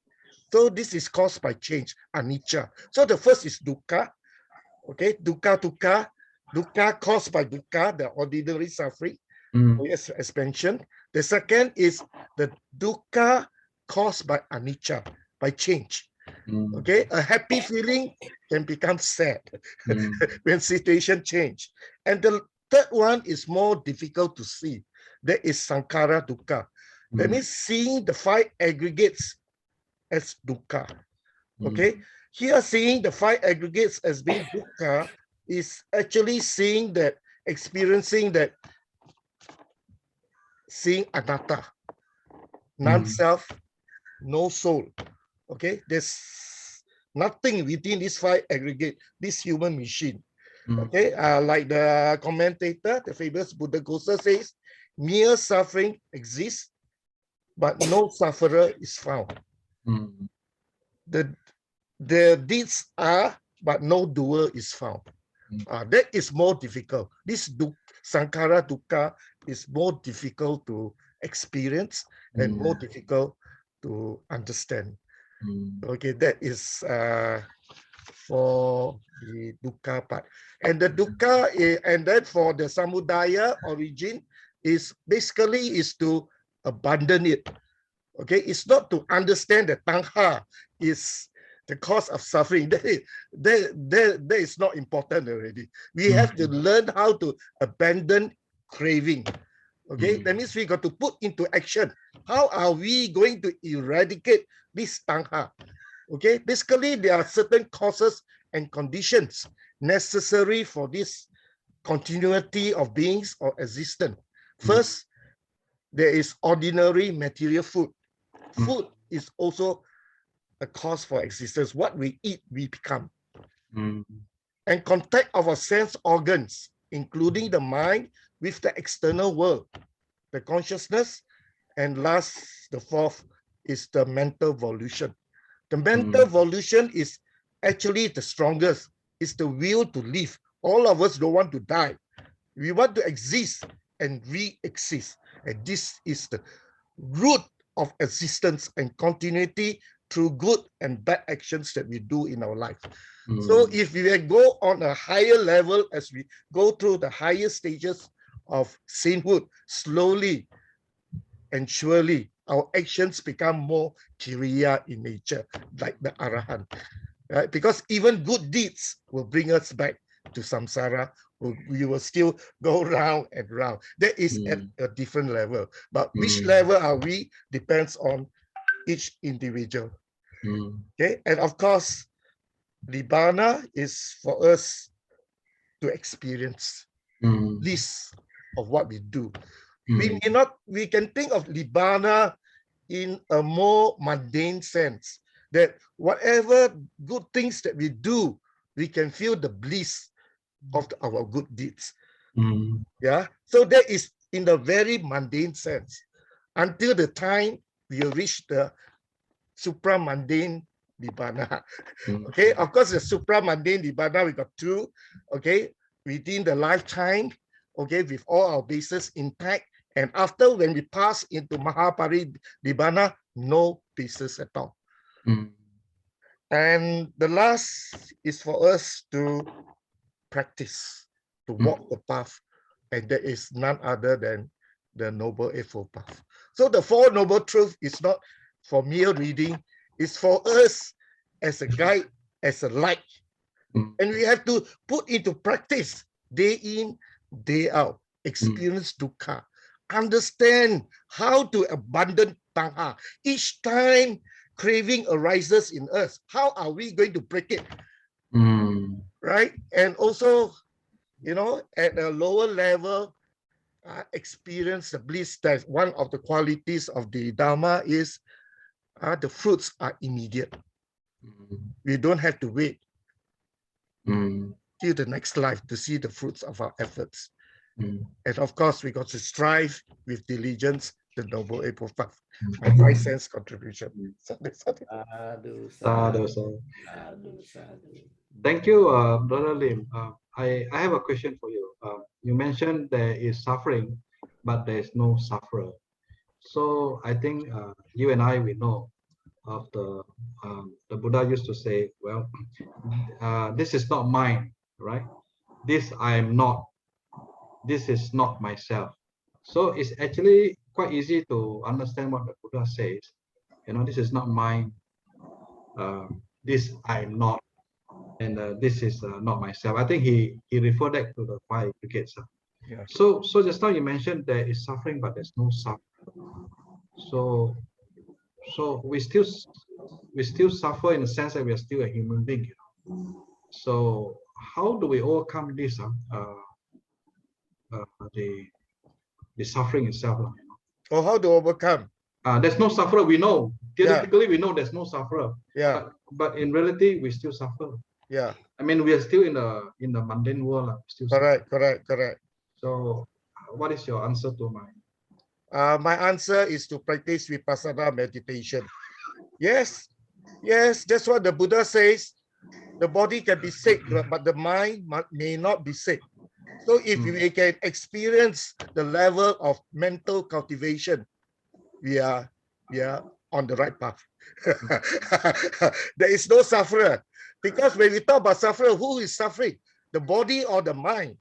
So this is caused by change, anicca. So the first is dukkha, okay, dukkha caused by dukkha, the ordinary suffering, yes, as mentioned. The second is the dukkha caused by anicca, by change. Okay, a happy feeling can become sad when situation change. And the third one is more difficult to see. That is sankhara dukkha. That means seeing the five aggregates as dukkha. Okay, here seeing the five aggregates as being dukkha is actually seeing that, experiencing that, seeing anatta, non-self, no soul. Okay, there's nothing within this five aggregate, this human machine. Okay, like the commentator, the famous Buddha Gosa says, mere suffering exists, but no sufferer is found. The deeds are, but no doer is found. That is more difficult. This sankhara dukkha is more difficult to experience and more difficult to understand. Okay, that is for the dukkha part. And the dukkha, and then for the samudaya origin, is basically is to abandon it. Okay, it's not to understand that tanha is the cause of suffering. That is not important already. We have to learn how to abandon craving. Okay, that means we got to put into action. How are we going to eradicate this tangha? Okay, basically there are certain causes and conditions necessary for this continuity of beings or existence. First, there is ordinary material food. Food is also a cause for existence. What we eat, we become. And contact of our sense organs, including the mind with the external world, the consciousness, and last, the fourth, is the mental volition. The mental volition is actually the strongest. It's the will to live. All of us don't want to die. We want to exist and re-exist. And this is the root of existence and continuity through good and bad actions that we do in our life. So if we go on a higher level, as we go through the higher stages of sainthood, slowly and surely, our actions become more kiriya in nature, like the Arahant. Right? Because even good deeds will bring us back to samsara. We will still go round and round. That is at a different level. But which level are we depends on each individual. Okay, and of course, Nibbana is for us to experience this of what we do. We can think of Nibbana in a more mundane sense, that whatever good things that we do, we can feel the bliss of our good deeds. Yeah, so that is in the very mundane sense, until the time we reach the supra-mundane Nibbana. Okay, of course, the supra-mundane Nibbana, we got two, okay, within the lifetime, okay, with all our bases intact, and after, when we pass into Mahapari Nibbana, no bases at all. And the last is for us to practice, to walk the path, and that is none other than the Noble Eightfold Path. So the Four Noble Truths is not for mere reading, it's for us as a guide, as a light. And we have to put into practice day in, day out, experience dukkha, understand how to abandon tangha. Each time craving arises in us, how are we going to break it? Right? And also, you know, at a lower level, experience the bliss. That one of the qualities of the Dharma is the fruits are immediate. We don't have to wait till the next life to see the fruits of our efforts. And of course, we got to strive with diligence the Noble Eightfold Path. My 5 cents contribution. Thank you, Brother Lim. I have a question for you. You mentioned there is suffering, but there is no sufferer. So I think you and I, we know of the Buddha used to say, well, this is not mine, right? This I am not. This is not myself. So it's actually quite easy to understand what the Buddha says. You know, this is not mine. This I am not, and this is not myself. I think he referred that to the 5 brigades. Yeah. So just now you mentioned there is suffering, but there's no suffering. So we still suffer in the sense that we are still a human being. You know? So how do we overcome this? The suffering itself. You know? So how to overcome? There's no sufferer. We know theoretically we know there's no sufferer. Yeah. But in reality, we still suffer. Yeah. I mean, we are still in the mundane world. Still correct. So, what is your answer to mine? My answer is to practice vipassana meditation. Yes, that's what the Buddha says. The body can be sick, but the mind may not be sick. So if we can experience the level of mental cultivation, we are on the right path. There is no sufferer. Because when we talk about suffering, who is suffering? The body or the mind?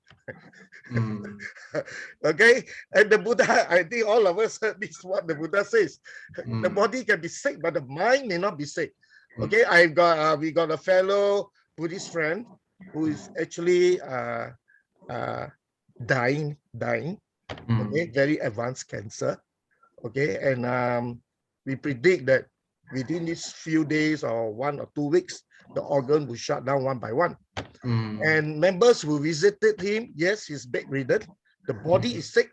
Okay, and the Buddha, I think all of us heard this, what the Buddha says. The body can be sick, but the mind may not be sick. Okay, we got a fellow Buddhist friend who is actually dying. Okay, very advanced cancer. Okay, and we predict that within these few days or 1 or 2 weeks, the organ will shut down one by one. And members who visited him, yes, he's bedridden, the body is sick,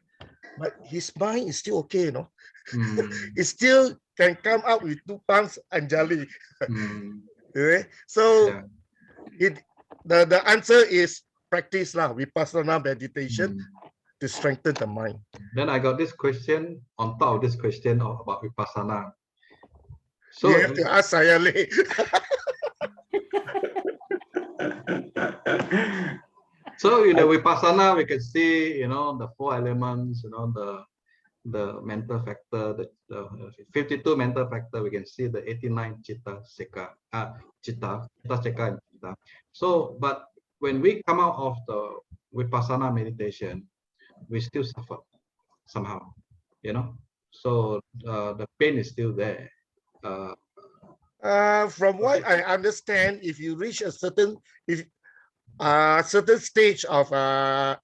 but his mind is still okay, you know. He still can come up with 2 pounds anjali. Okay? So the answer is practice now, vipassana meditation to strengthen the mind. Then I got this question on top of this question about vipassana. So you have to ask Sayale. So in the vipassana, we can see, you know, the 4 elements, you know, the mental factor, the 52 mental factor. We can see the 89 chitta, sekka, chitta, sekka, and chitta. So, but when we come out of the vipassana meditation, we still suffer somehow, you know. So the pain is still there. From what I understand, if you reach a certain stage of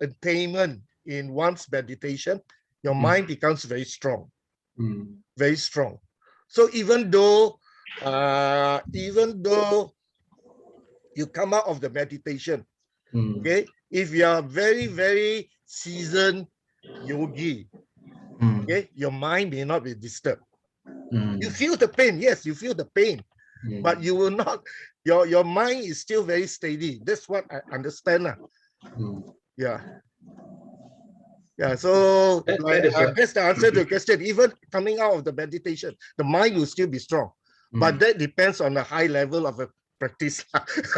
attainment in one's meditation, your mind becomes very strong, very strong. So even though you come out of the meditation, okay, if you are very, very seasoned yogi, okay, your mind may not be disturbed. You feel the pain, yes, you feel the pain, but you will not, your mind is still very steady. That's what I understand. Yeah. Yeah, so that's the answer to the question. Even coming out of the meditation, the mind will still be strong, but that depends on the high level of a practice.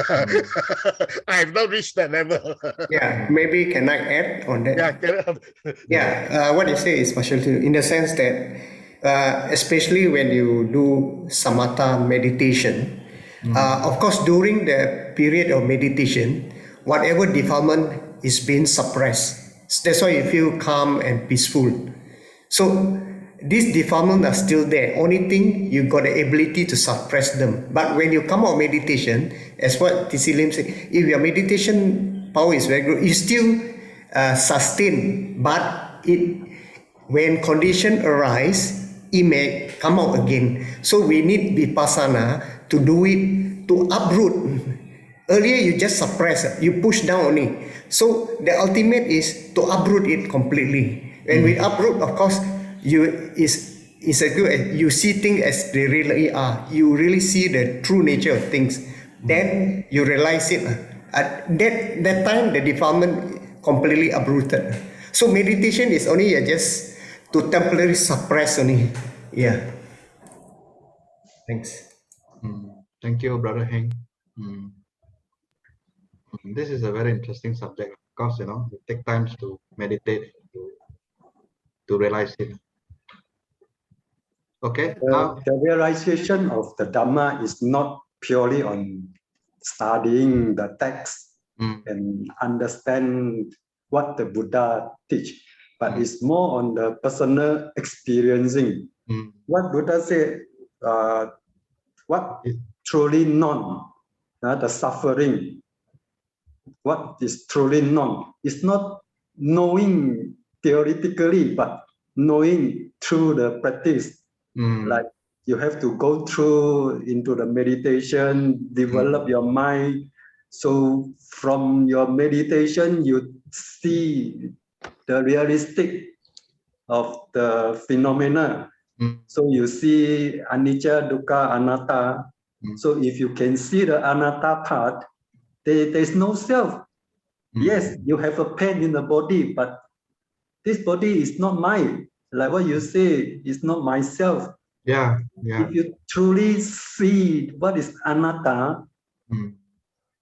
I have not reached that level. Yeah, maybe can I add on that? Yeah, what you say is partial in the sense that especially when you do samatha meditation, of course during the period of meditation, whatever defilement is being suppressed. That's why you feel calm and peaceful. So these defilements are still there. Only thing, you got the ability to suppress them. But when you come out of meditation, as what T.C. Lim said, if your meditation power is very good, you still sustain. But when condition arise, it may come out again. So we need vipassana to do it, to uproot. Earlier you just suppress, you push down only. So the ultimate is to uproot it completely. When we uproot, of course, it's a good, you see things as they really are. You really see the true nature of things. Then you realize it. At that time, the defilement completely uprooted. So meditation is only just to temporarily suppress only. Yeah. Thanks. Thank you, Brother Heng. This is a very interesting subject. Of course, you know, it takes time to meditate, to realize it. Okay. The realization of the Dhamma is not purely on studying the text and understand what the Buddha teach, but it's more on the personal experiencing. What Buddha said, what truly known, the suffering, what is truly known, it's not knowing theoretically, but knowing through the practice. Like you have to go through into the meditation, develop your mind. So from your meditation, you see the realistic of the phenomena. So you see anicca, dukkha, anatta. So if you can see the anatta part, there's no self. Yes, you have a pain in the body, but this body is not mine. Like what you say, it's not myself. Yeah. If you truly see what is anatta,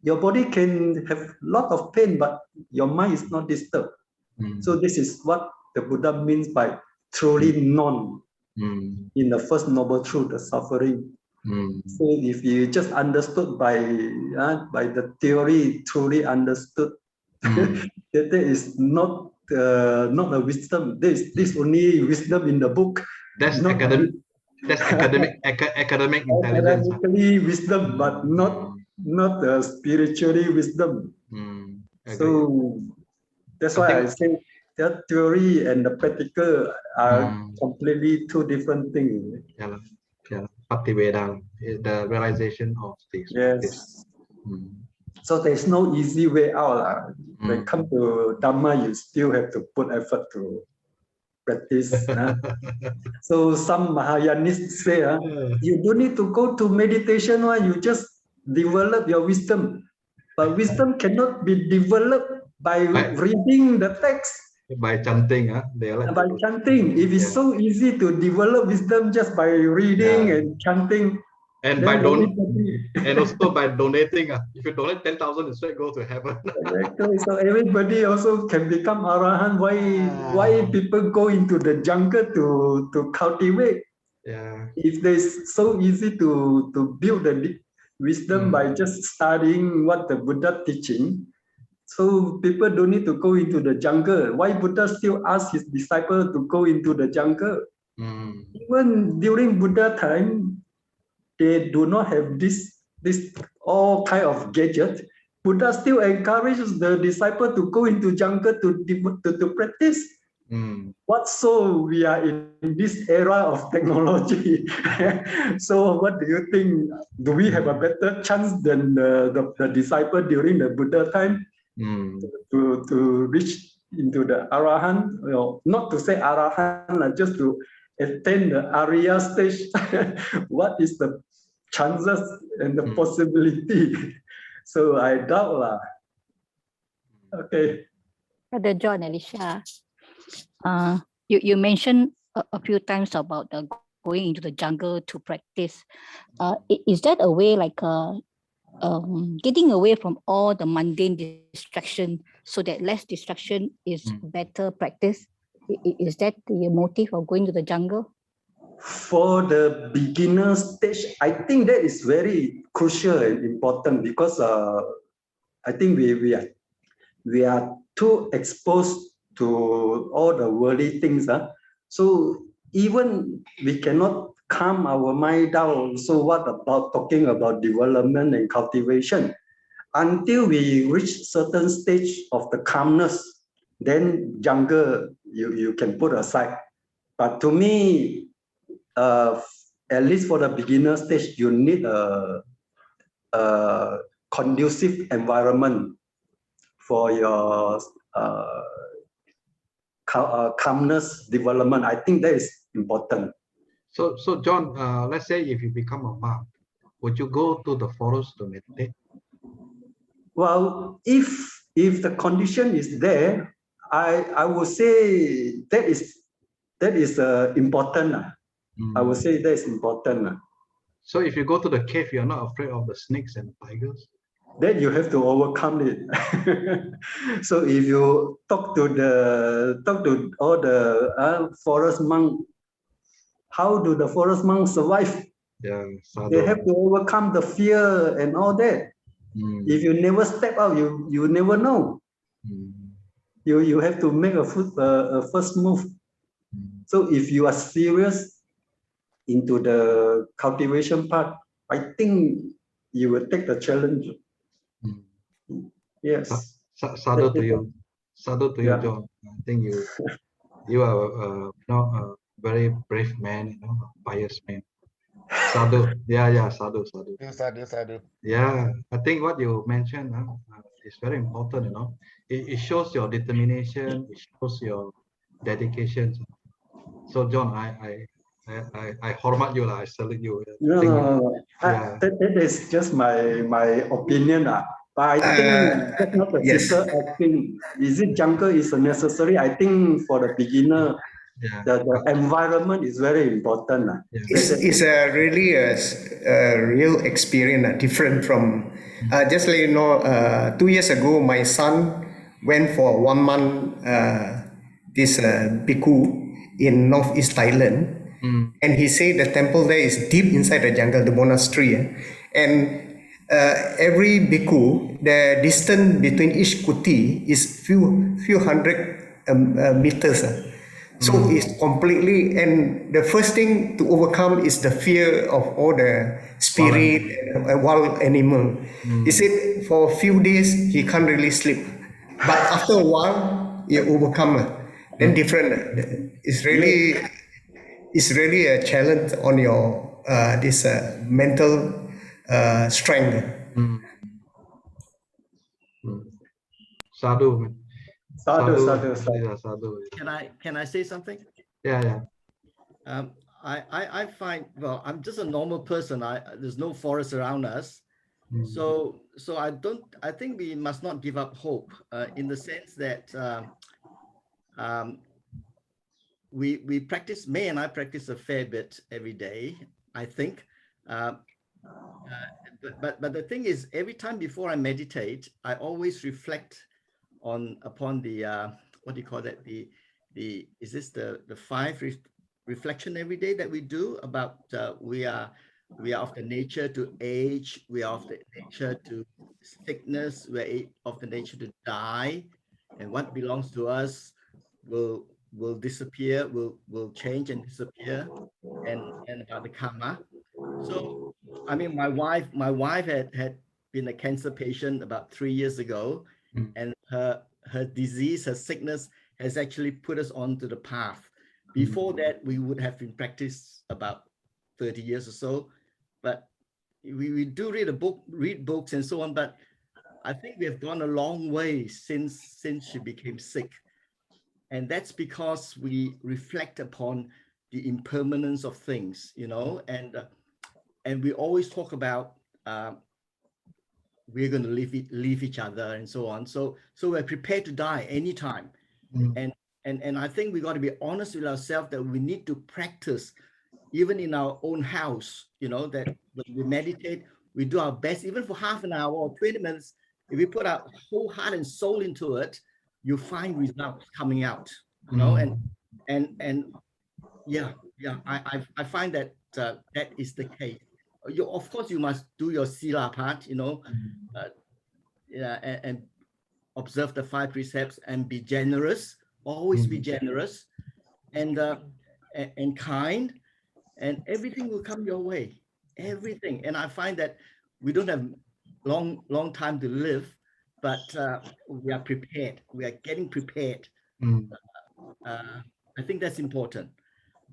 your body can have a lot of pain, but your mind is not disturbed. So this is what the Buddha means by truly known in the first noble truth, the suffering. So if you just understood by the theory, truly understood, that there is not a wisdom. This only wisdom in the book. That's academic. That's academic intelligence. Academically wisdom, but not spiritually wisdom. So that's why I say their theory and the practical are completely two different things. Yeah, yeah. Bhakti-Vedanta, the realization of this. Yes. So there's no easy way out. When it comes to Dhamma, you still have to put effort to practice. So some Mahayanists say, you don't need to go to meditation, you just develop your wisdom. But wisdom cannot be developed by reading the text. By chanting, they like by chanting. If it's so easy to develop wisdom just by reading and chanting, and by and also by donating. If you donate 10,000, it straight go to heaven. Exactly. So everybody also can become arahant. Why people go into the jungle to cultivate? Yeah. If it's so easy to build the wisdom by just studying what the Buddha teaching, so people don't need to go into the jungle. Why Buddha still ask his disciple to go into the jungle? Even during Buddha time, they do not have this all kind of gadget. Buddha still encourages the disciple to go into jungle to practice. What so we are in this era of technology? So what do you think? Do we have a better chance than the disciple during the Buddha time to reach into the Arahant? Well, not to say Arahant, just to attain the Arya stage. What is the chances and the possibility? So I doubt lah. Okay. Brother John, Alicia, you mentioned a few times about going into the jungle to practice. Is that a way like getting away from all the mundane distraction so that less distraction is better practice? Is that the motive of going to the jungle? For the beginner stage, I think that is very crucial and important because I think we are too exposed to all the worldly things. So even we cannot calm our mind down. So what about talking about development and cultivation? Until we reach certain stage of the calmness, then jungle you can put aside. But to me, at least for the beginner stage, you need a conducive environment for your calmness development. I think that is important. So John, let's say if you become a monk, would you go to the forest to meditate? Well, if the condition is there, I would say that is important. I would say that is important. So if you go to the cave, you're not afraid of the snakes and tigers? Then you have to overcome it. So if you talk to all the forest monks, how do the forest monks survive? Yeah, they have to overcome the fear and all that. If you never step out, you never know. You have to make a first move. So if you are serious into the cultivation part, I think you will take the challenge. Yes. Sadhu to you. Sadhu to you, John. I think you are a very brave man, a pious man. Sadhu. Yeah, sadhu. Sadhu. Yeah, I think what you mentioned is very important, It shows your determination, it shows your dedication. So John, I hormat you, I salute you. No. That is just my opinion. But I think that's not the simple acting. Is it jungle is necessary? I think for the beginner, the environment is very important. It's really a real experience, different from, just let you know, 2 years ago, my son went for 1 month, this bhikkhu in northeast Thailand. And he said the temple there is deep inside the jungle, the monastery. And every bhikkhu, the distance between each kuti is few hundred meters. So it's completely, and the first thing to overcome is the fear of all the spirit and wild animal. He said for a few days he can't really sleep, but after a while you overcome. then different. It's really a challenge on your this mental strength. Sadhu, man. Sadhu. Yeah, sadhu. Can I say something? Yeah. I find, well, I'm just a normal person. There's no forest around us. So I think we must not give up hope in the sense that we practice, May and I practice a fair bit every day, I think. But the thing is, every time before I meditate, I always reflect upon the what do you call that? Is this the five reflection every day that we do about we are of the nature to age, we are of the nature to sickness, we're of the nature to die, and what belongs to us will disappear, will change and disappear, and about the karma. So I mean, my wife had been a cancer patient about 3 years ago, and her disease, her sickness has actually put us onto the path. Before that, we would have been practiced about 30 years or so, but we do read books and so on, but I think we have gone a long way since she became sick. And that's because we reflect upon the impermanence of things, you know, and we always talk about we're going to leave each other and so on. So we're prepared to die anytime. And I think we got to be honest with ourselves that we need to practice even in our own house, you know, that when we meditate, we do our best, even for half an hour or 20 minutes. If we put our whole heart and soul into it, you find results coming out, you know, and yeah, I find that that is the case. Of course, you must do your sila part, you know, and observe the 5 precepts and be generous, always be generous and kind, and everything will come your way, everything. And I find that we don't have long time to live, but we are prepared. We are getting prepared. I think that's important.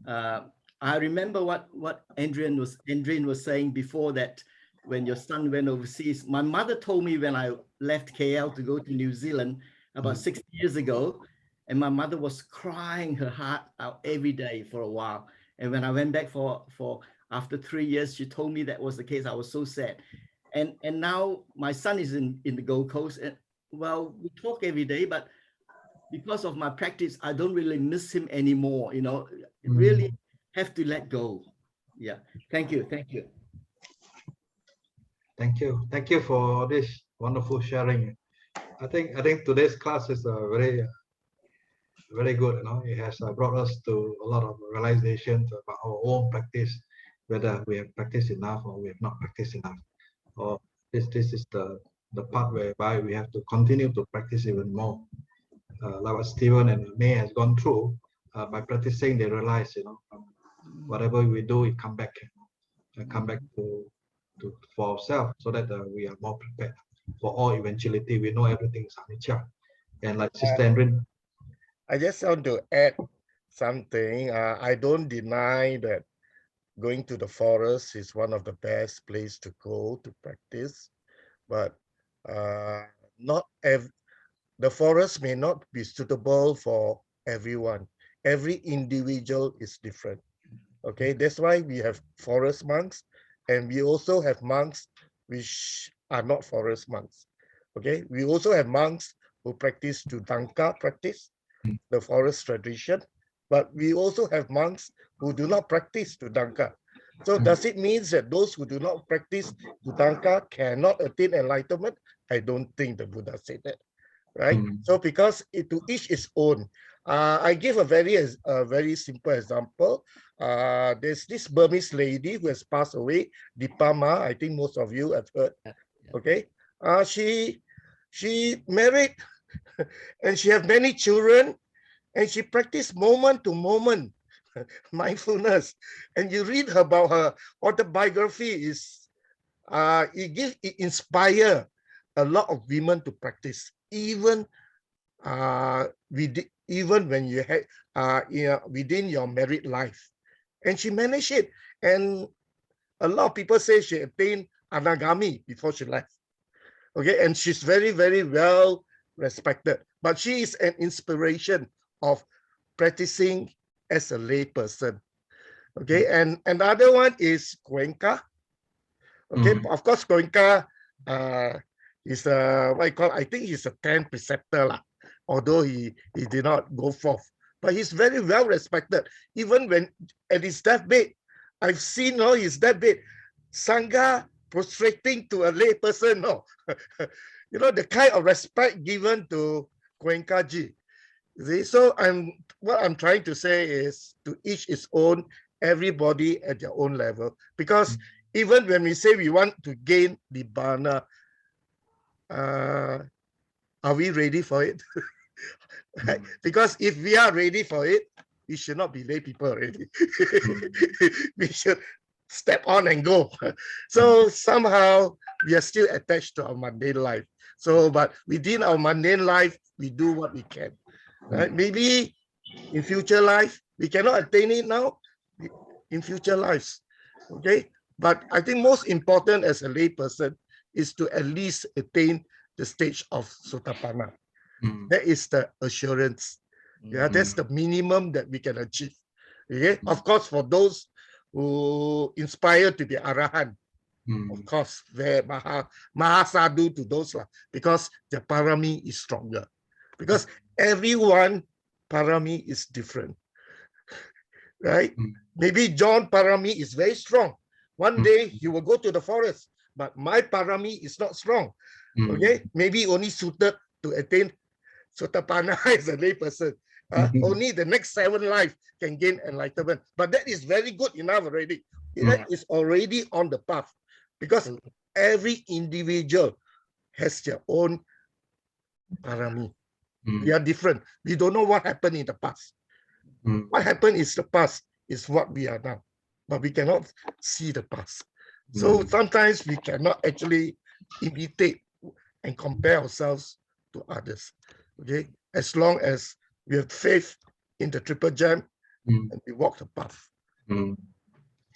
I remember what Adrian was saying before, that when your son went overseas. My mother told me when I left KL to go to New Zealand about 6 years ago, and my mother was crying her heart out every day for a while. And when I went back for after 3 years, she told me that was the case. I was so sad. And now my son is in the Gold Coast, and well, we talk every day, but because of my practice, I don't really miss him anymore. You know, really have to let go. Yeah. Thank you. Thank you for this wonderful sharing. I think today's class is very good. You know, it has brought us to a lot of realizations about our own practice, whether we have practiced enough or we have not practiced enough, or this is the part whereby we have to continue to practice even more. Like what Stephen and May has gone through, by practicing, they realize, you know, whatever we do, it come back to for ourselves, so that we are more prepared for all eventuality. We know everything is anicca, and like Sister Andrin, I just want to add something. I don't deny that going to the forest is one of the best place to go to practice, but the forest may not be suitable for everyone. Every individual is different. Okay, that's why we have forest monks, and we also have monks which are not forest monks. Okay, we also have monks who practice Tudanka practice, the forest tradition, but we also have monks who do not practice Tudanka. So does it mean that those who do not practice Tudanka cannot attain enlightenment? I don't think the Buddha said that, right? So because to each its own. I give a very simple example. There's this Burmese lady who has passed away, Dipama. I think most of you have heard. Okay, she married and she has many children, and she practiced moment to moment mindfulness. And you read about her autobiography, it inspire a lot of women to practice. Even even when you had within your married life. And she managed it. And a lot of people say she attained anagami before she left. Okay, and she's very, very well respected. But she is an inspiration of practicing as a lay person. Okay, and another one is Cuenca. Okay, of course, Cuenca is what I call, I think he's a 10th preceptor, although he did not go forth. But he's very well respected. Even when at his deathbed, I've seen his deathbed, Sangha prostrating to a lay person. The kind of respect given to Cuenca Ji. See, so what I'm trying to say is to each his own, everybody at their own level. Because even when we say we want to gain Nibbana, are we ready for it? Right? Because if we are ready for it, we should not be lay people already. We should step on and go. So somehow we are still attached to our mundane life. So, but within our mundane life, we do what we can. Right? Maybe in future life, we cannot attain it now, in future lives. Okay? But I think most important as a lay person is to at least attain the stage of Sotapanna. That is the assurance. Yeah, that's the minimum that we can achieve. Okay, of course, for those who inspire to be Arahant, of course, very Mahasadu to those, because the parami is stronger. Because everyone parami is different. Right? Maybe John parami is very strong. One day he will go to the forest, but my parami is not strong. Okay, maybe only suited to attain Sotapanna as a lay person. Only the next 7 life can gain enlightenment. But that is very good enough already. That is already on the path. Because every individual has their own parami. We are different. We don't know what happened in the past. What happened is the past is what we are now. But we cannot see the past. So sometimes we cannot actually imitate and compare ourselves to others. Okay, as long as we have faith in the triple gem and we walk the path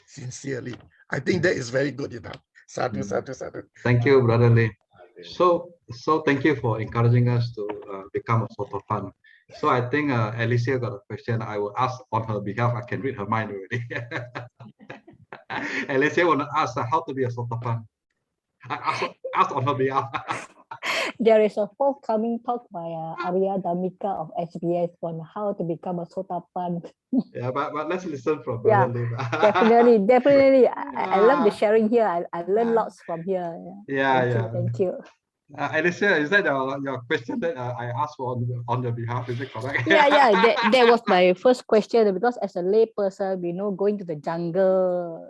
sincerely, I think that is very good enough. Sadhu, sadhu, sadhu. Thank you, Brother Lee. So thank you for encouraging us to become a Sotapan. So I think Alicia got a question. I will ask on her behalf. I can read her mind already. Alicia want to ask how to be a Sotapan. I ask on her behalf. There is a forthcoming talk by Arya Damika of SBS on how to become a Sotapan. Yeah, but let's listen from Brother Lee. Definitely. I love the sharing here. I learn lots from here. Thank you. Alicia, is that your question that I asked for on your behalf? Is it correct? That was my first question, because as a lay person, we know going to the jungle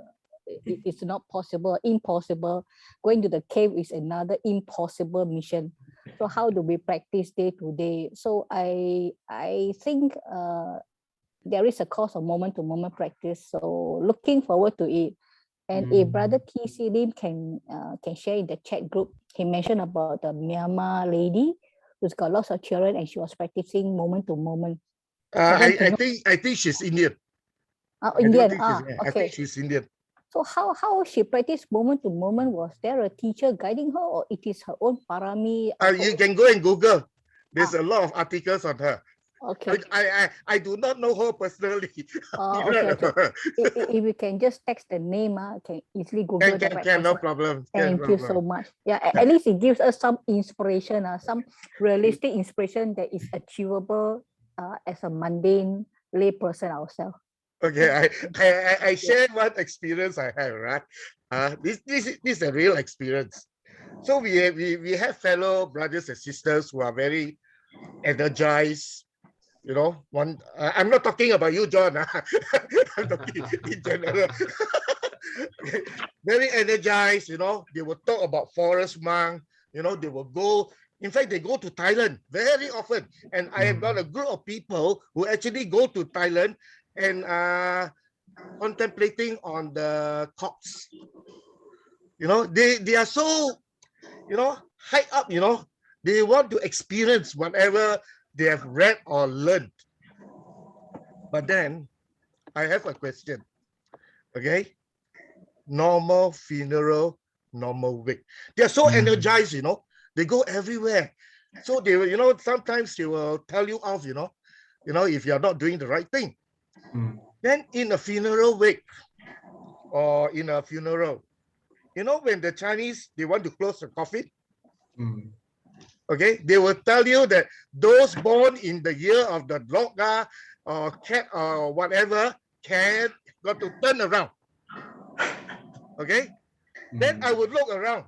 it's not possible, impossible. Going to the cave is another impossible mission. So how do we practice day to day? So I think there is a course of moment-to-moment practice. So looking forward to it. And if Brother TC Lim can share in the chat group, he mentioned about the Myanmar lady who's got lots of children and she was practicing moment to moment. I think she's Indian. Indian. I think she's Indian. So how she practiced moment to moment? Was there a teacher guiding her, or it is her own parami? You can go and Google. There's a lot of articles on her. Okay. I do not know her personally. Okay. If you can just text the name, can easily Google. Can, no problem. Thank you so much. Yeah, at least it gives us some inspiration, some realistic inspiration that is achievable as a mundane lay person ourselves. Okay, I share one experience I have, right? This is a real experience. So we have fellow brothers and sisters who are very energized. You know, I'm not talking about you, John. I'm talking in general. Very energized, you know. They will talk about forest monk. You know, they will go. In fact, they go to Thailand very often. And I have got a group of people who actually go to Thailand and contemplating on the corpse. You know, they are so, you know, high up, you know, they want to experience whatever they have read or learned. But then I have a question. Okay, normal funeral, normal wake. They're so energized, you know. They go everywhere. So they will, you know, sometimes they will tell you off, you know, if you're not doing the right thing. Then in a funeral wake or in a funeral, you know, when the Chinese, they want to close the coffin, okay, they will tell you that those born in the year of the dog or cat or whatever got to turn around. Okay, then I would look around.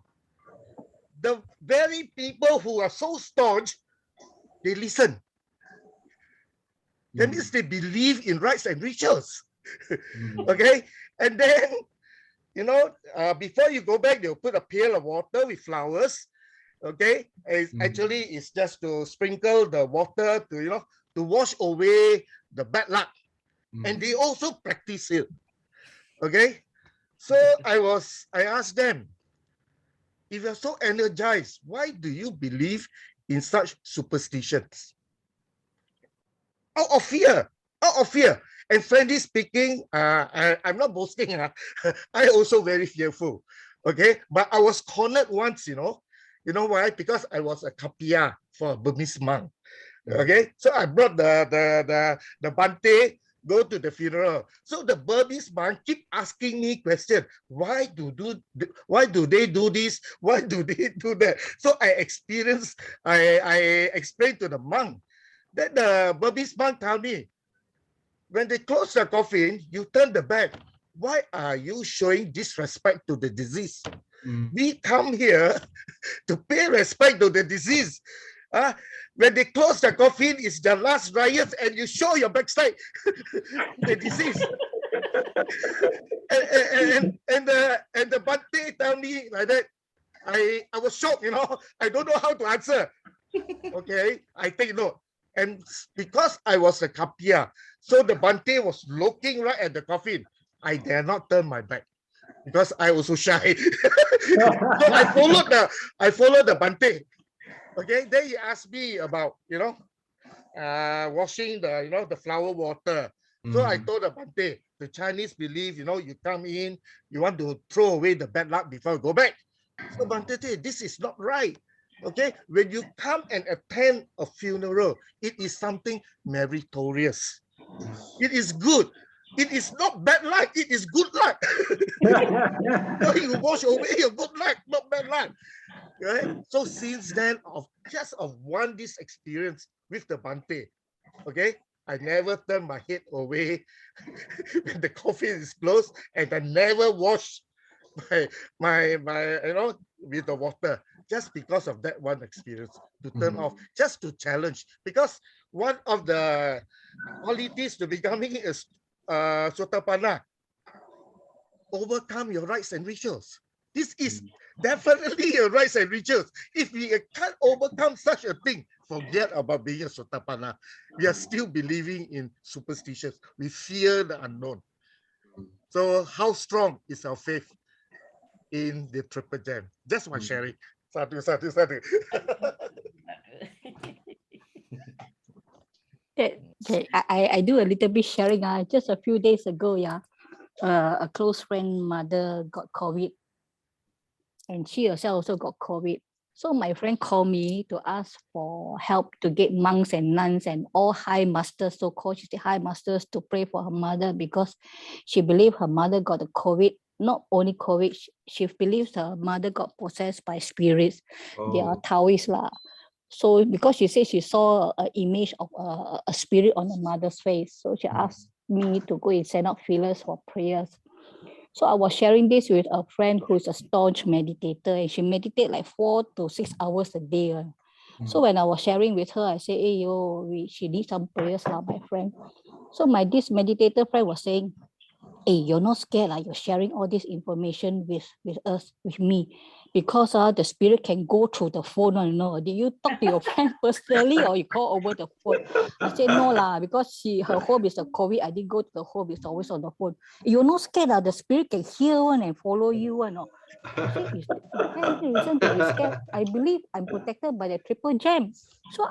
The very people who are so staunch, they listen. That means they believe in rites and rituals. Okay, and then, you know, before you go back, they'll put a pail of water with flowers. Okay, actually it's just to sprinkle the water to, you know, to wash away the bad luck. And they also practice it. Okay, so I asked them, if you're so energized, why do you believe in such superstitions? Out of fear, out of fear. And frankly speaking, I'm not boasting. I also very fearful. Okay, but I was cornered once, you know. You know why? Because I was a kapia for a Burmese monk. Okay, so I brought the bante, go to the funeral. So the Burmese monk keep asking me questions. Why do they do this? Why do they do that? So I explained to the monk. Then the Burmese monk told me, when they close the coffin, you turn the back. Why are you showing disrespect to the deceased? We come here to pay respect to the deceased. When they close the coffin, it's the last riot, and you show your backside, the deceased. and the bante tell me like that. I was shocked, you know. I don't know how to answer. Okay, I take note. And because I was a kapia, so the bante was looking right at the coffin. I dare not turn my back because I was so shy. So I followed the bante. Okay, then he asked me about, you know, washing the flower water. So I told the bante, the Chinese believe, you know, you come in, you want to throw away the bad luck before you go back. So bante said, this is not right. Okay, when you come and attend a funeral, it is something meritorious. It is good. It is not bad luck. It is good luck. So you wash away your good luck, not bad luck. Right? So since then, of one this experience with the bante, okay, I never turn my head away when the coffin is closed, and I never wash my you know, with the water, just because of that one experience, to turn off, just to challenge. Because one of the qualities to becoming a Sotapanna, overcome your rites and rituals. This is definitely your rites and rituals. If we can't overcome such a thing, forget about being a Sotapanna. We are still believing in superstitions. We fear the unknown. So how strong is our faith in the triple gem? Just my sharing. Satu. Okay, I do a little bit sharing. Just a few days ago, a close friend mother got COVID, and she herself also got COVID. So my friend called me to ask for help to get monks and nuns and all high masters, so-called high masters, to pray for her mother, because she believed her mother got the COVID. Not only COVID, she believes her mother got possessed by spirits. They are Taoists lah. So because she said she saw an image of a spirit on her mother's face, so she asked me to go and send out feelers for prayers. So I was sharing this with a friend who's a staunch meditator, and she meditates like 4 to 6 hours a day. So when I was sharing with her, I said, hey, she needs some prayers, my friend. So this meditator friend was saying, hey, you're not scared, you're sharing all this information with us, with me, because the spirit can go through the phone. Did you talk to your friend personally, or you call over the phone? I said, no, because her home is a COVID. I didn't go to the home, it's always on the phone. You're not scared, the spirit can hear one and follow you. I said, you have reason to be scared. I believe I'm protected by the triple gem. So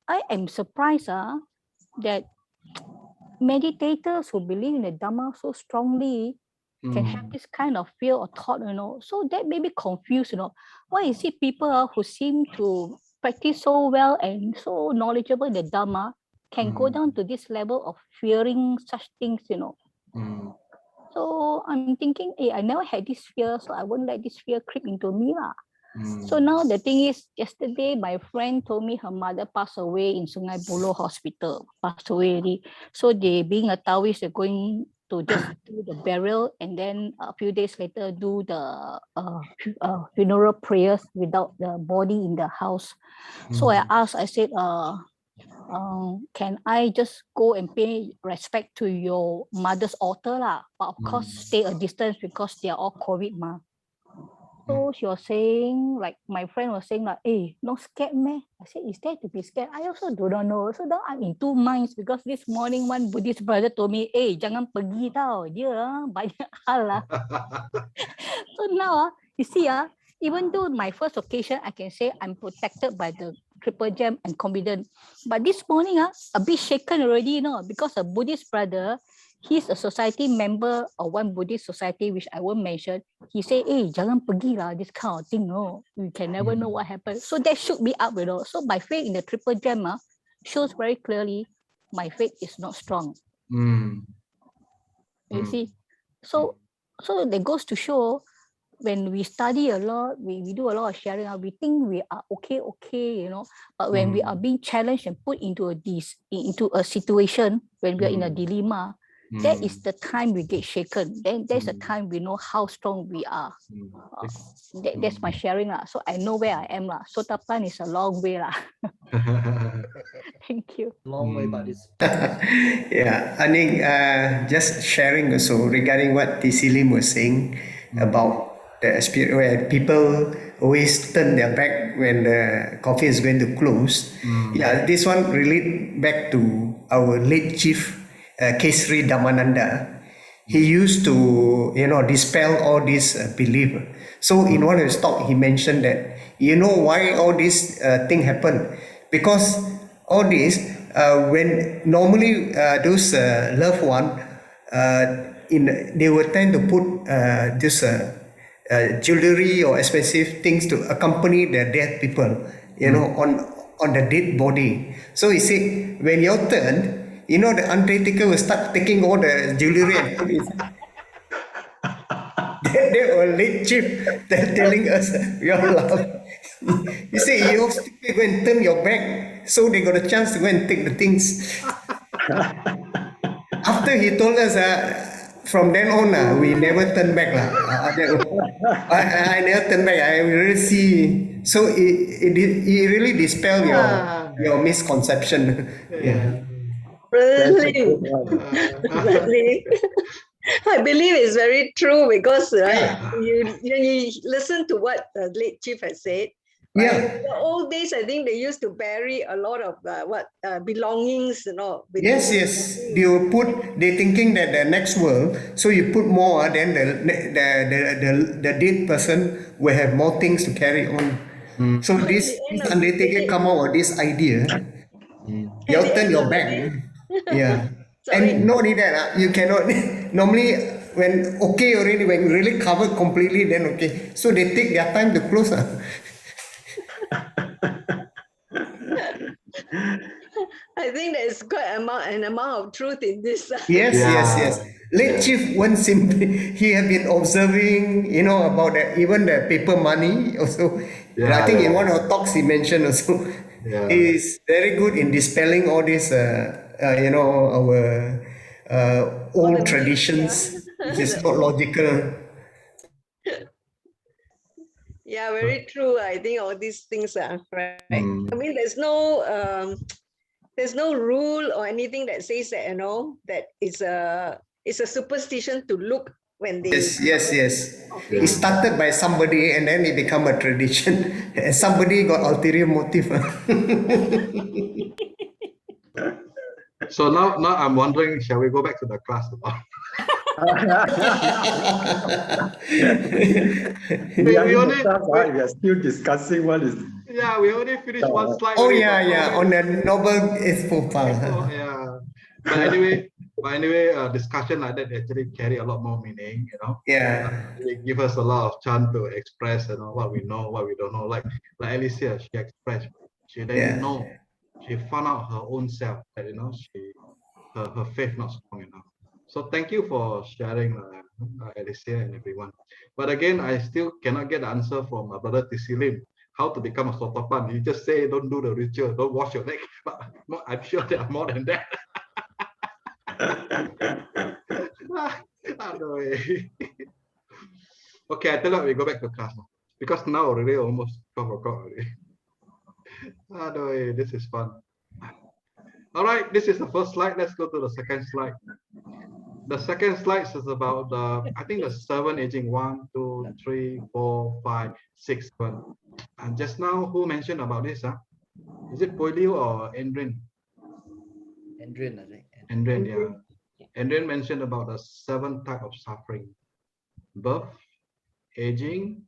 I am surprised that meditators who believe in the Dhamma so strongly can have this kind of fear or thought, So that made me confused, Why is it people who seem to practice so well and so knowledgeable in the Dhamma can go down to this level of fearing such things, So I'm thinking, I never had this fear, so I won't let this fear creep into me. So now the thing is, yesterday my friend told me her mother passed away in Sungai Buloh Hospital, passed away already. So they, being a Taoist, they're going to just do the burial and then a few days later do the funeral prayers without the body in the house. So I asked, I said, can I just go and pay respect to your mother's altar lah? But of course, stay a distance because they are all COVID ma. So she was saying, like my friend was saying, like, hey, not scared meh? I said, is there to be scared? I also do not know. So now I'm in two minds because this morning one Buddhist brother told me, hey, jangan pergi tau. Dia banyak hal lah. So now, you see, even though my first occasion, I can say I'm protected by the triple gem and confident. But this morning, a bit shaken already, because a Buddhist brother, he's a society member of one Buddhist society, which I won't mention. He said, hey, jangan pergi lah, this kind of thing, You can never know what happens. So that shook me up, So my faith in the triple gem shows very clearly my faith is not strong. You see? So that goes to show when we study a lot, we do a lot of sharing, we think we are okay, But when we are being challenged and put into a situation, when we are in a dilemma, that is the time we get shaken. Then that's the time we know how strong we are. That's my sharing. So I know where I am. Sotapan is a long way. Thank you. Long way, but it's Yeah, I think just sharing also regarding what TC Lim was saying about the experience where people always turn their back when the coffee is going to close. Yeah, this one relate back to our late chief Kesri Dhammananda. He used to, dispel all this belief. So in one of his talk, he mentioned that, why all this thing happened? Because all this, when normally those loved one, they will tend to put this jewelry or expensive things to accompany their dead people, on the dead body. So he said, when your turn, the undertaker will start taking all the jewelry and put it. They were late chief telling us, we all laugh. You say, you stupid, go and turn your back, so they got a chance to go and take the things. After he told us, from then on, we never turn back. I never turn back. I really see. So it really dispel your misconception. Yeah. Really? Really? I believe it's very true because you listen to what the late chief has said. In the old days, I think they used to bury a lot of belongings, Yes. They thinking that the next world, so you put more, then the dead person will have more things to carry on. So this undertaker come out with this idea. You turn your back. Yeah. And not only that, you cannot normally when already, when really covered completely, then okay. So they take their time to close. I think there's quite an amount of truth in this. Yes. Late chief one simply, he had been observing, about even the paper money also. I think in one of the talks he mentioned also. He is very good in dispelling all this, our old traditions, which is not logical. Yeah, very true. I think all these things are right. I mean, there's no rule or anything that says that that it's a superstition to look when they. Yes. It started by somebody and then it become a tradition. And somebody got ulterior motive. So now I'm wondering, shall we go back to the class? We only- are still discussing what is. Yeah, we only finished one slide. Oh only, yeah, but- yeah. On the Noble Espopa. Yeah. But anyway, discussion like that actually carry a lot more meaning, you know. Yeah. It give us a lot of chance to express, you know, what we know, what we don't know. Like Alicia, she expressed, she didn't know. She found out her own self that, you know, her faith not strong enough. So thank you for sharing, Alicia and everyone. But again, I still cannot get the answer from my brother Tisilim. How to become a sotapan? He just say don't do the ritual, don't wash your neck. But no, I'm sure there are more than that. Okay, I tell you, we go back to class now. Because now already almost 12 o'clock already. This is fun. All right, this is the first slide. Let's go to the second slide. The second slide is about I think the 7 aging 1, 2, 3, 4, 5, 6, 7. And just now, who mentioned about this? Is it Poiliu or Endrin? Andrin, I think. Endrin, yeah. Endrin mentioned about the 7 type of suffering: birth, aging,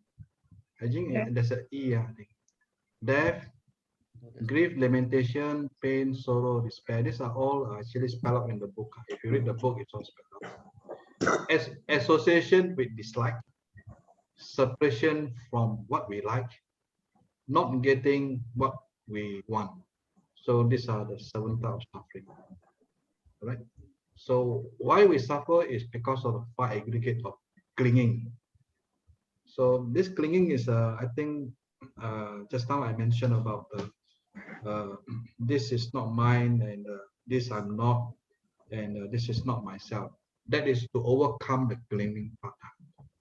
there's an E, I think. Death, grief, lamentation, pain, sorrow, despair. These are all actually spelled out in the book. If you read the book, it's all spelled out. Association with dislike, separation from what we like, not getting what we want. So these are the 7 types of suffering. All right. So why we suffer is because of the 5 aggregate of clinging. So this clinging is, I think, just now I mentioned about this is not mine, and this I'm not, and this is not myself. That is to overcome the clinging part.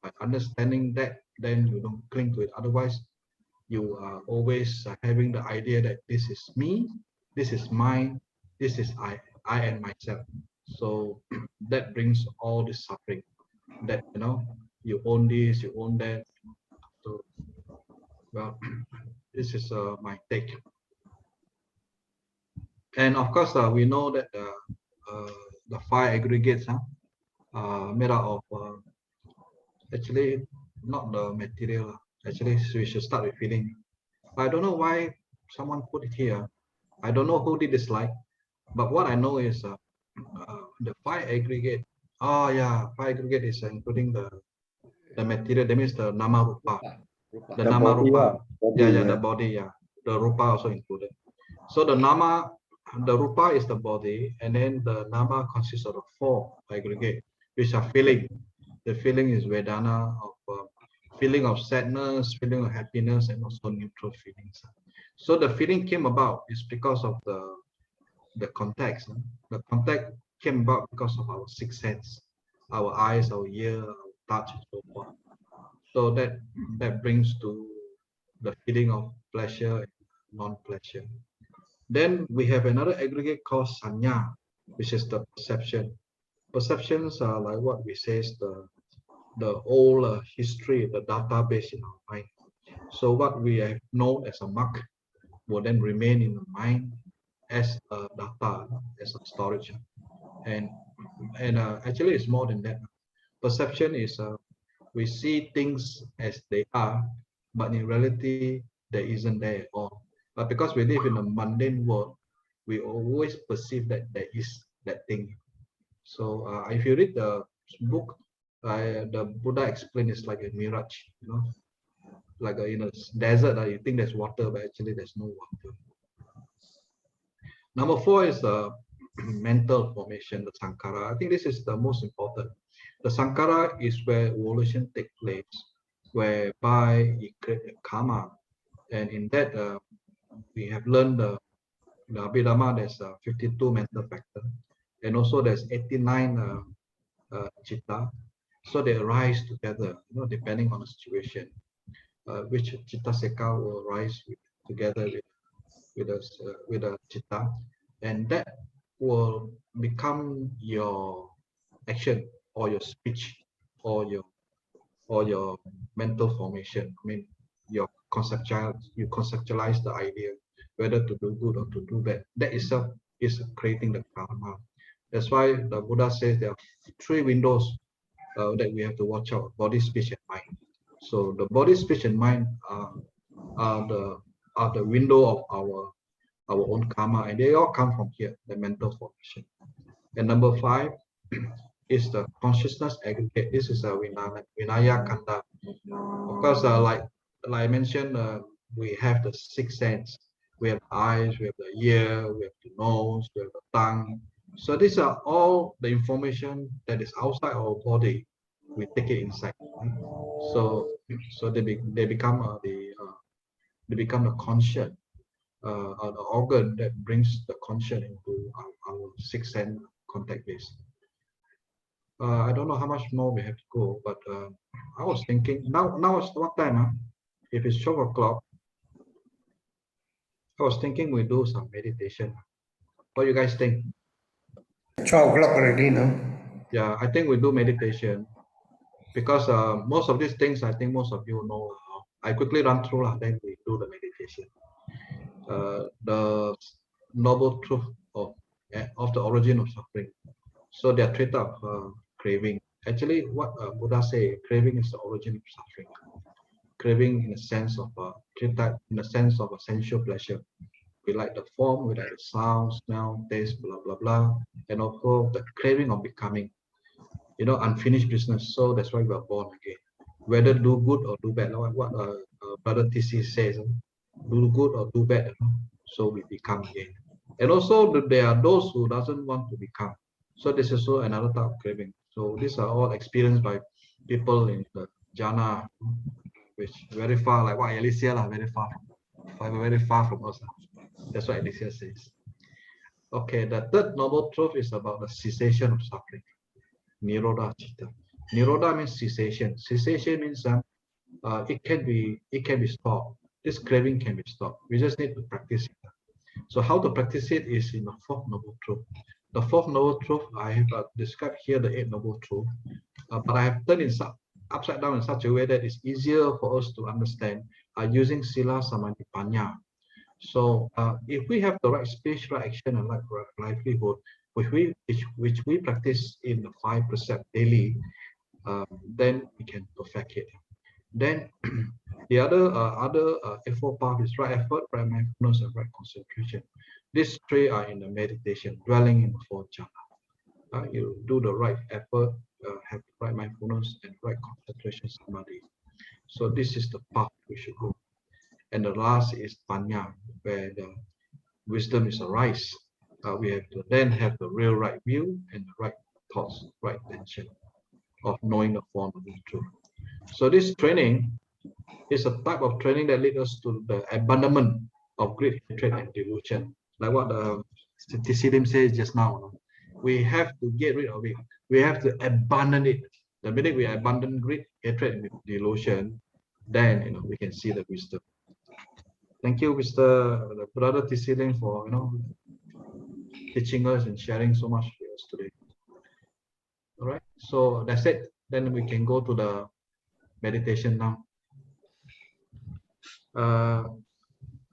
By understanding that, then you don't cling to it. Otherwise, you are always having the idea that this is me, this is mine, this is I and myself. So that brings all this suffering. That, you know, you own this, you own that. So, well, this is my take. And of course, we know that the 5 aggregates made out of actually not the material. Actually, we should start with feeling. I don't know why someone put it here. I don't know who did this slide, but what I know is the 5 aggregate. Oh yeah, 5 aggregate is including the material. That means the nama rupa. The nama rupa. Yeah, the body. Yeah, the rupa also included. So the nama, the rupa is the body, and then the nama consists of the 4 aggregate, which are feeling. The feeling is Vedana, of feeling of sadness, feeling of happiness, and also neutral feelings. So the feeling came about is because of the context. The context came about because of our 6 sense, our eyes, our ear, our touch, and so forth. So that brings to the feeling of pleasure and non-pleasure. Then we have another aggregate called sanya, which is the perception. Perceptions are like what we say is the old history, the database in our mind. So what we have known as a mark will then remain in the mind as a data, as a storage. And actually it's more than that. Perception is we see things as they are, but in reality there isn't there at all. But because we live in a mundane world, we always perceive that there is that thing. So if you read the book, the Buddha explained it's like a mirage, you know, like in a desert, you think there's water, but actually there's no water. Number 4 is the mental formation, the sankhara. I think this is the most important. The sankhara is where evolution takes place, whereby it creates karma, and in that we have learned the Abhidhamma. There's 52 mental factors, and also there's 89 chitta. So they arise together, you know, depending on the situation, which chitta seka will rise together with a chitta, and that will become your action or your speech or your mental formation. I mean, you conceptualize the idea whether to do good or to do bad. That itself is creating the karma. That's why the Buddha says there are 3 windows that we have to watch out: body, speech, and mind. So the body, speech, and mind are the window of our own karma, and they all come from here, the mental formation. And number 5 is the consciousness aggregate. This is a Vinaya Kanda. Of course, like I mentioned, we have the 6 sense. We have the eyes, we have the ear, we have the nose, we have the tongue. So these are all the information that is outside our body. We take it inside. Right? So they become the conscious, the organ that brings the conscious into our 6 sense contact base. I don't know how much more we have to go, but I was thinking now it's what time? Huh? If it's 12 o'clock, I was thinking we do some meditation. What do you guys think? 12 o'clock already, no? Yeah, I think we do meditation because most of these things I think most of you know. I quickly run through, then we do the meditation. The noble truth of the origin of suffering. So they are treated of craving. Actually, what Buddha say, craving is the origin of suffering. Craving in a sense of a sensual pleasure. We like the form, we like the sound, smell, taste, blah blah blah, and also the craving of becoming, unfinished business. So that's why we are born again. Whether do good or do bad, like what Brother TC says, do good or do bad, so we become again. And also there are those who doesn't want to become. So this is also another type of craving. So these are all experienced by people in the jhana, which very far, like what Alicia, very far from us. That's what Alicia says. Okay, the third noble truth is about the cessation of suffering. Nirodha Chitta. Nirodha means cessation. Cessation means it can be stopped. This craving can be stopped. We just need to practice it. So how to practice it is in the 4th noble truth. The 4th noble truth, I have described here the 8th noble truth, but I have turned it upside down in such a way that it's easier for us to understand using Sila Samadhi Panya. So if we have the right speech, right action, and right livelihood, which we practice in the 5 precepts daily, then we can perfect it. Then the other effort path is right effort, right mindfulness, and right concentration. These 3 are in the meditation, dwelling in the 4 jhana. You do the right effort, have right mindfulness, and right concentration samadhi. So this is the path we should go. And the last is panya, where the wisdom is arise. We have to then have the real right view and the right thoughts, right attention of knowing the form of the truth. So this training is a type of training that leads us to the abandonment of greed, hatred, and delusion. Like what Tisilim says just now. We have to get rid of it. We have to abandon it. The minute we abandon greed, hatred, and delusion, then we can see the wisdom. Thank you, Brother Tisilim, for teaching us and sharing so much with us today. All right, so that's it. Then we can go to the meditation now.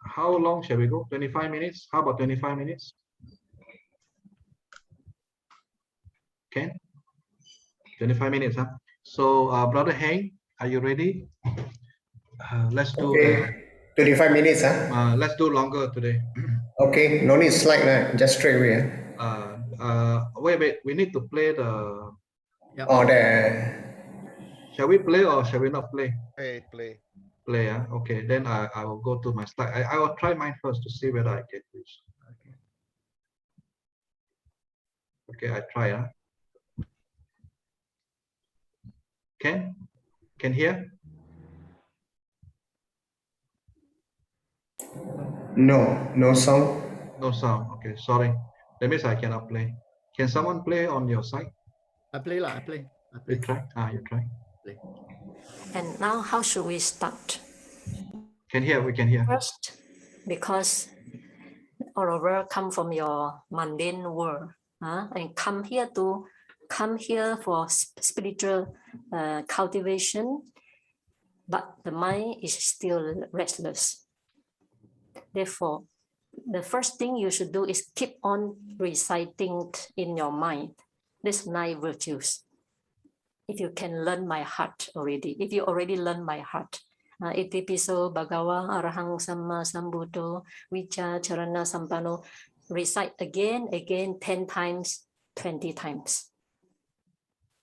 How long shall we go? 25 minutes? How about 25 minutes? Okay, 25 minutes, huh? So, Brother Heng, are you ready? Let's do 25 minutes, huh? Let's do longer today. Okay, no need slide, just straight away. Wait, we need to play the. Yep. Oh, the. Shall we play or shall we not play? Play. Play, okay. Then I will go to my slide. I will try mine first to see whether I can use. Okay, I try. Can hear? No sound. No sound. Okay, sorry. That means I cannot play. Can someone play on your side? I play. You try. You try. Play. And now how should we start? We can hear. First, because all of us come from your mundane world, and come here for spiritual cultivation, but the mind is still restless. Therefore, the first thing you should do is keep on reciting in your mind these 9 virtues. if you can learn my heart already, if you already learn my heart. Itipiso Bhagawa Arahang Samma Sambuddho Vicha Charana Sampano. Recite again, 10 times, 20 times.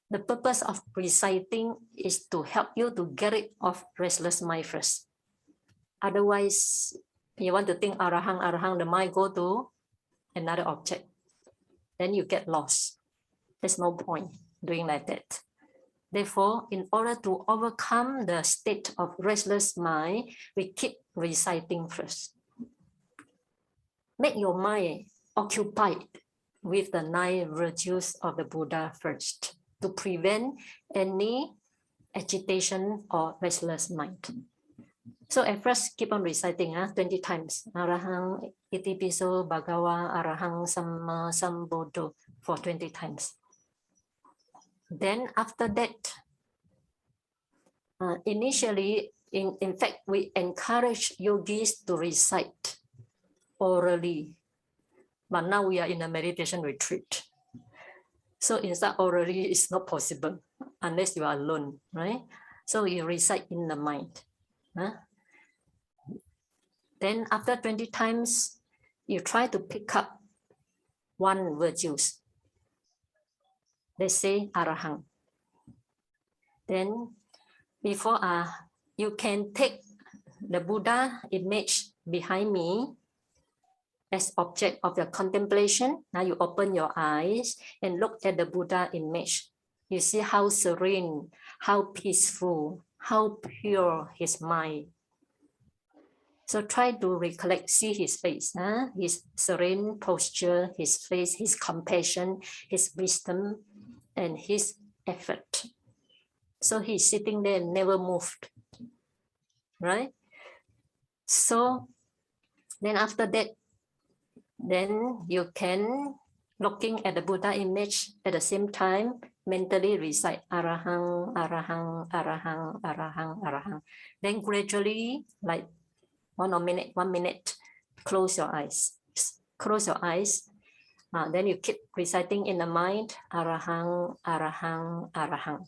The purpose of reciting is to help you to get rid of restless mind first. Otherwise, you want to think Arahang, Arahang, the mind go to another object. Then you get lost. There's no point doing like that. Therefore, in order to overcome the state of restless mind, we keep reciting first. Make your mind occupied with the 9 virtues of the Buddha first to prevent any agitation or restless mind. So at first, keep on reciting 20 times. Arahang Itipiso Bhagawa Arahang Samma Sambuddho for 20 times. Then after that, initially, in fact, we encourage yogis to recite orally. But now we are in a meditation retreat. So inside orally, it's not possible unless you are alone, right? So you recite in the mind. Then after 20 times, you try to pick up 1 virtues. Let's say Arahang. Then before you can take the Buddha image behind me as object of your contemplation. Now you open your eyes and look at the Buddha image. You see how serene, how peaceful, how pure his mind. So try to recollect, see his face, his serene posture, his face, his compassion, his wisdom, and his effort. So he's sitting there, never moved, right? So then after that, then you can, looking at the Buddha image at the same time, mentally recite Arahang, Arahang, Arahang, Arahang, Arahang. Then gradually, like 1 minute, close your eyes. Close your eyes. Then you keep reciting in the mind, Arahang, Arahang, Arahang.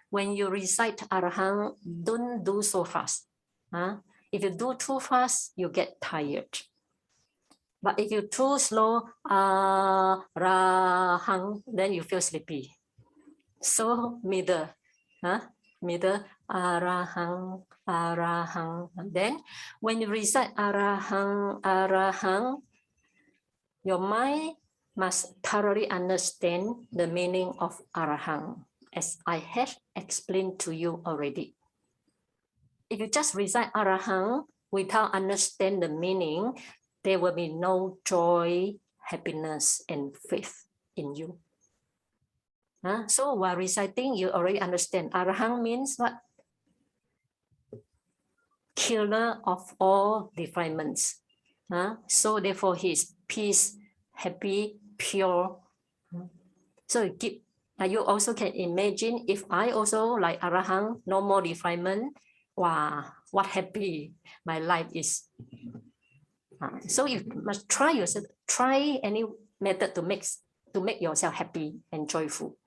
When you recite Arahang, don't do so fast. If you do too fast, you get tired. But if you too slow, Arahang, then you feel sleepy. So middle, middle, Arahang, Arahang. Then when you recite Arahang, Arahang, your mind must thoroughly understand the meaning of Arahang, as I have explained to you already. If you just recite Arahang without understanding the meaning, there will be no joy, happiness, and faith in you. So while reciting, you already understand. Arahang means what? Killer of all defilements. So therefore, he is peace, happy, pure. So you also can imagine if I also like Arahang, no more defilement. Wow, what happy my life is. So you must try yourself, try any method to make yourself happy and joyful.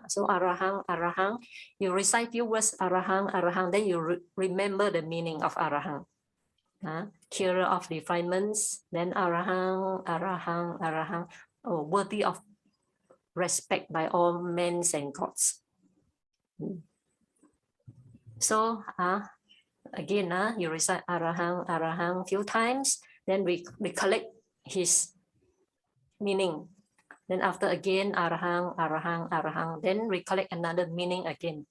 So Arahang, Arahang, you recite few words Arahang, Arahang, then you remember the meaning of Arahang. Cure of defilements, then Arahang, Arahang, Arahang, worthy of respect by all men and gods. So again, you recite Arahang, Arahang few times, then we recollect his meaning. Then after again, Arahang, Arahang, Arahang, then recollect another meaning again.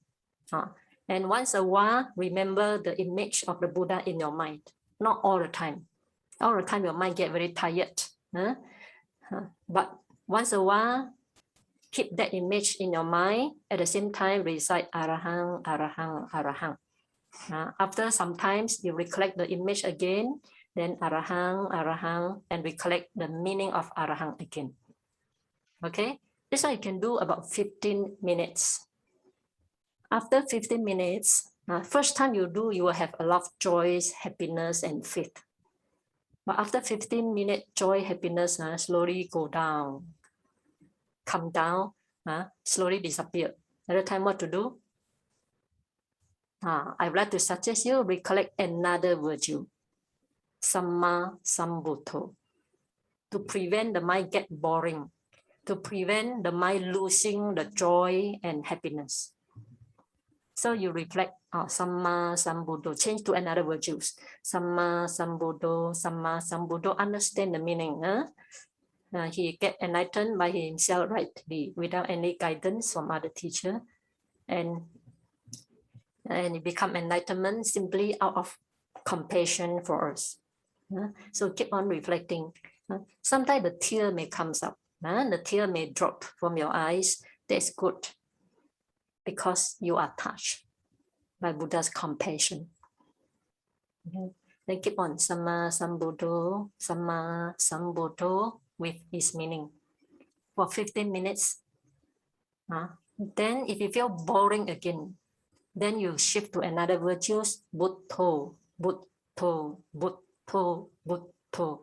And once a while, remember the image of the Buddha in your mind. Not all the time. All the time your mind get very tired. But once a while, keep that image in your mind. At the same time, recite Arahang, Arahang, Arahang. After sometimes you recollect the image again, then Arahang, Arahang, and recollect the meaning of Arahang again. Okay, this one you can do about 15 minutes. After 15 minutes, first time you do, you will have a lot of joy, happiness, and faith. But after 15 minutes, joy, happiness slowly go down, come down, slowly disappear. Another time what to do? I would like to suggest you recollect another virtue, Samma Sambuddho, to prevent the mind get boring, to prevent the mind losing the joy and happiness. So you reflect, Samma Sambuddho, change to another virtues. Samma Sambuddho, Samma Sambuddho, understand the meaning. He get enlightened by himself rightly without any guidance from other teacher. And it become enlightenment simply out of compassion for us. So keep on reflecting. Sometimes the tear may comes up. The tear may drop from your eyes. That's good, because you are touched by Buddha's compassion. Then keep on, Samma Sambuddho, Samma Sambuddho, with his meaning for 15 minutes. Then if you feel boring again, then you shift to another virtues, Buddho, Buddho, Buddho, Buddho.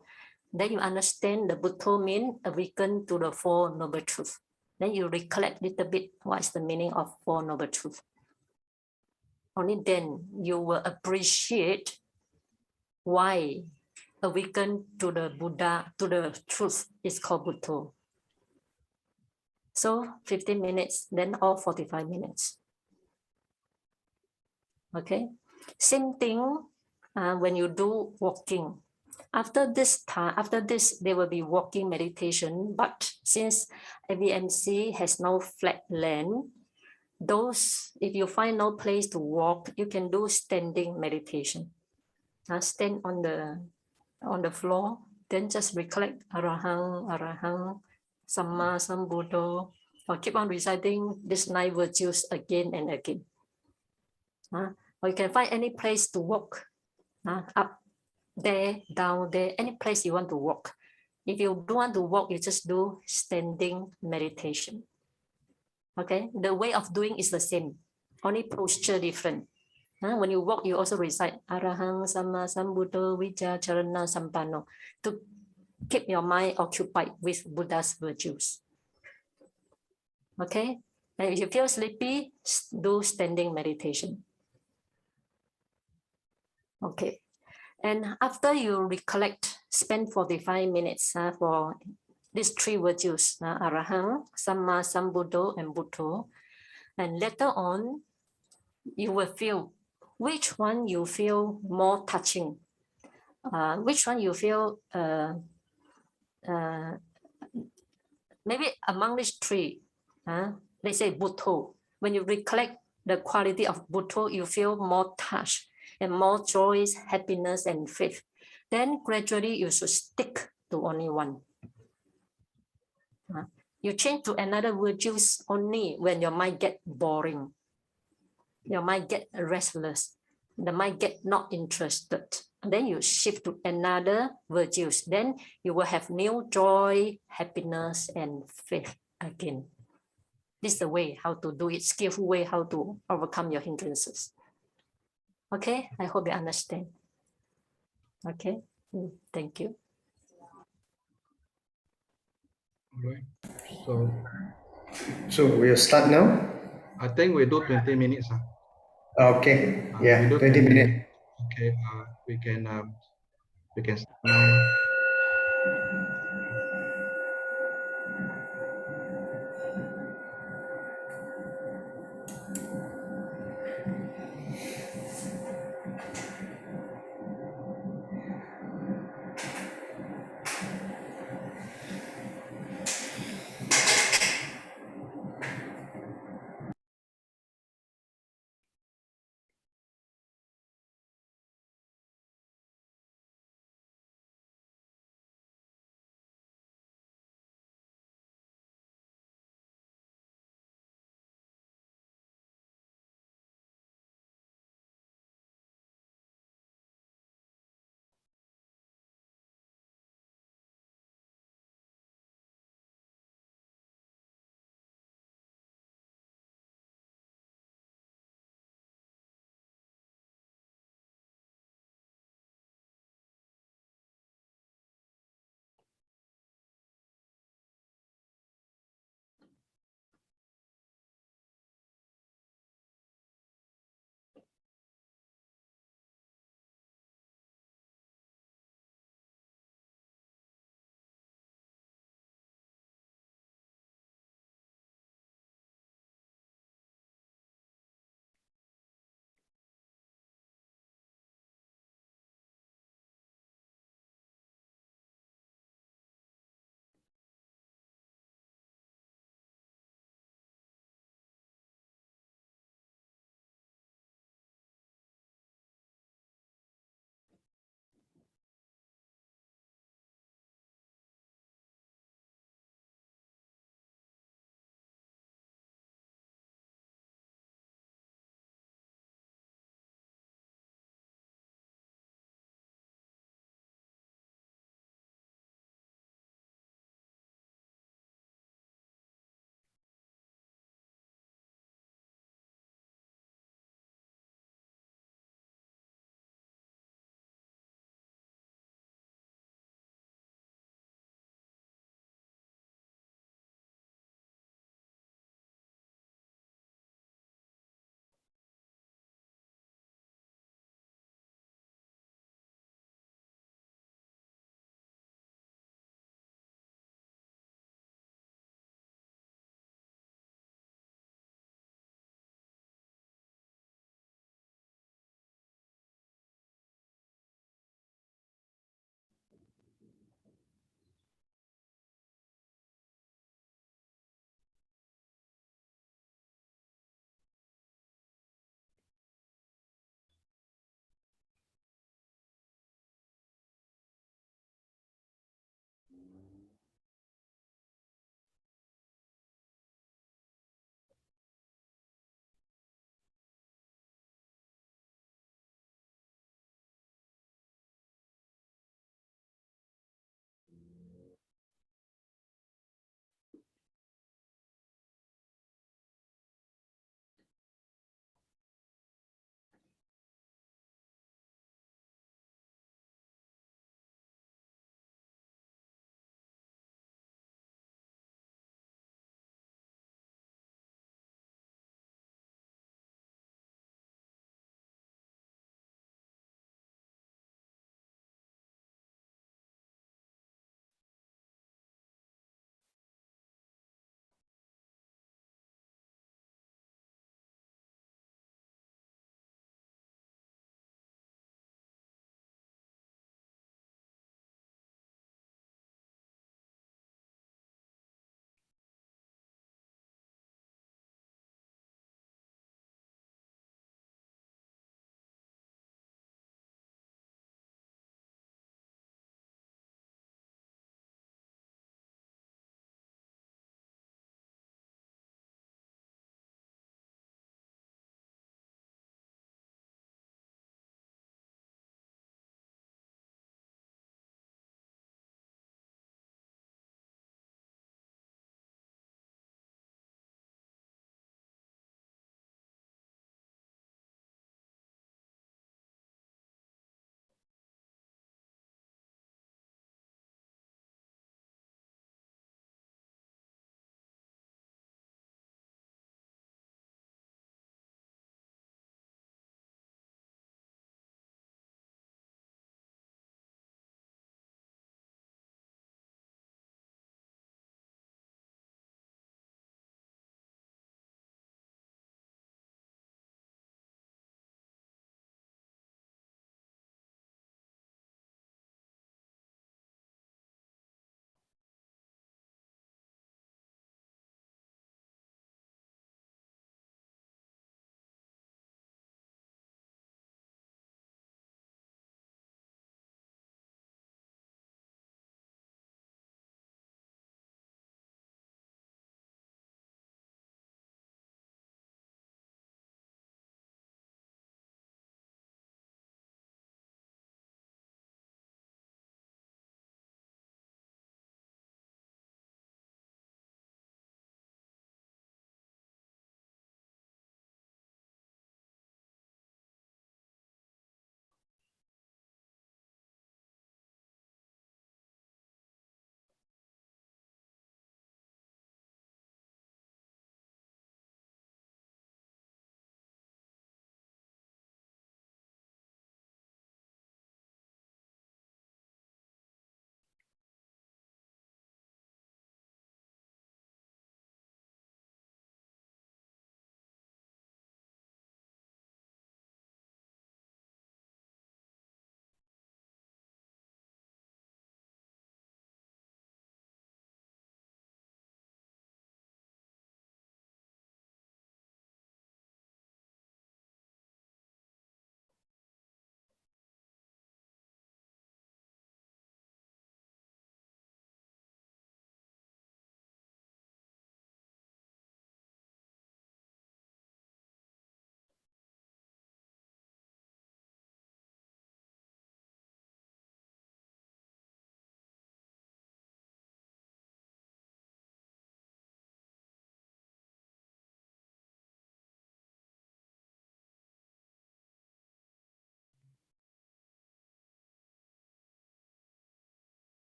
Then you understand the Buddho mean awaken to the Four Noble Truths. Then you recollect a little bit what is the meaning of Four Noble Truths. Only then you will appreciate why awaken to the Buddha, to the truth is called Buddho. So 15 minutes, then all 45 minutes. Okay, same thing when you do walking. After this time, after this, there will be walking meditation. But since AVMC has no flat land, those, if you find no place to walk, you can do standing meditation. Stand on the floor, then just recollect Arahang, Arahang, Samma Sambuddho, or keep on reciting these 9 virtues again and again. Or you can find any place to walk, up there, down there, any place you want to walk. If you don't want to walk, you just do standing meditation. Okay, the way of doing is the same, only posture different. When you walk, you also recite Arahang Samma Sambuddho Vijja Charana Sampanno to keep your mind occupied with Buddha's virtues. Okay, and if you feel sleepy, do standing meditation. Okay, and after you recollect, spend 45 minutes for these 3 virtues, Arahang, Samma Sambuddho, and Buddho. And later on, you will feel which one you feel more touching, which one you feel, maybe among these 3, let's say Buddho. When you recollect the quality of Buddho, you feel more touched and more joy, happiness, and faith. Then gradually you should stick to only one. You change to another virtues only when your mind get boring, your mind get restless, the mind get not interested. Then you shift to another virtues. Then you will have new joy, happiness, and faith again. This is the way how to do it, skillful way how to overcome your hindrances. Okay, I hope you understand. Okay, thank you. All right. So we'll start now. I think we do 20 minutes. Okay, yeah, we do 20 minutes. Okay, we can start now.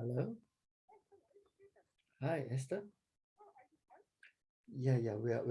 Hello. Hi, Esther. Yeah, we are.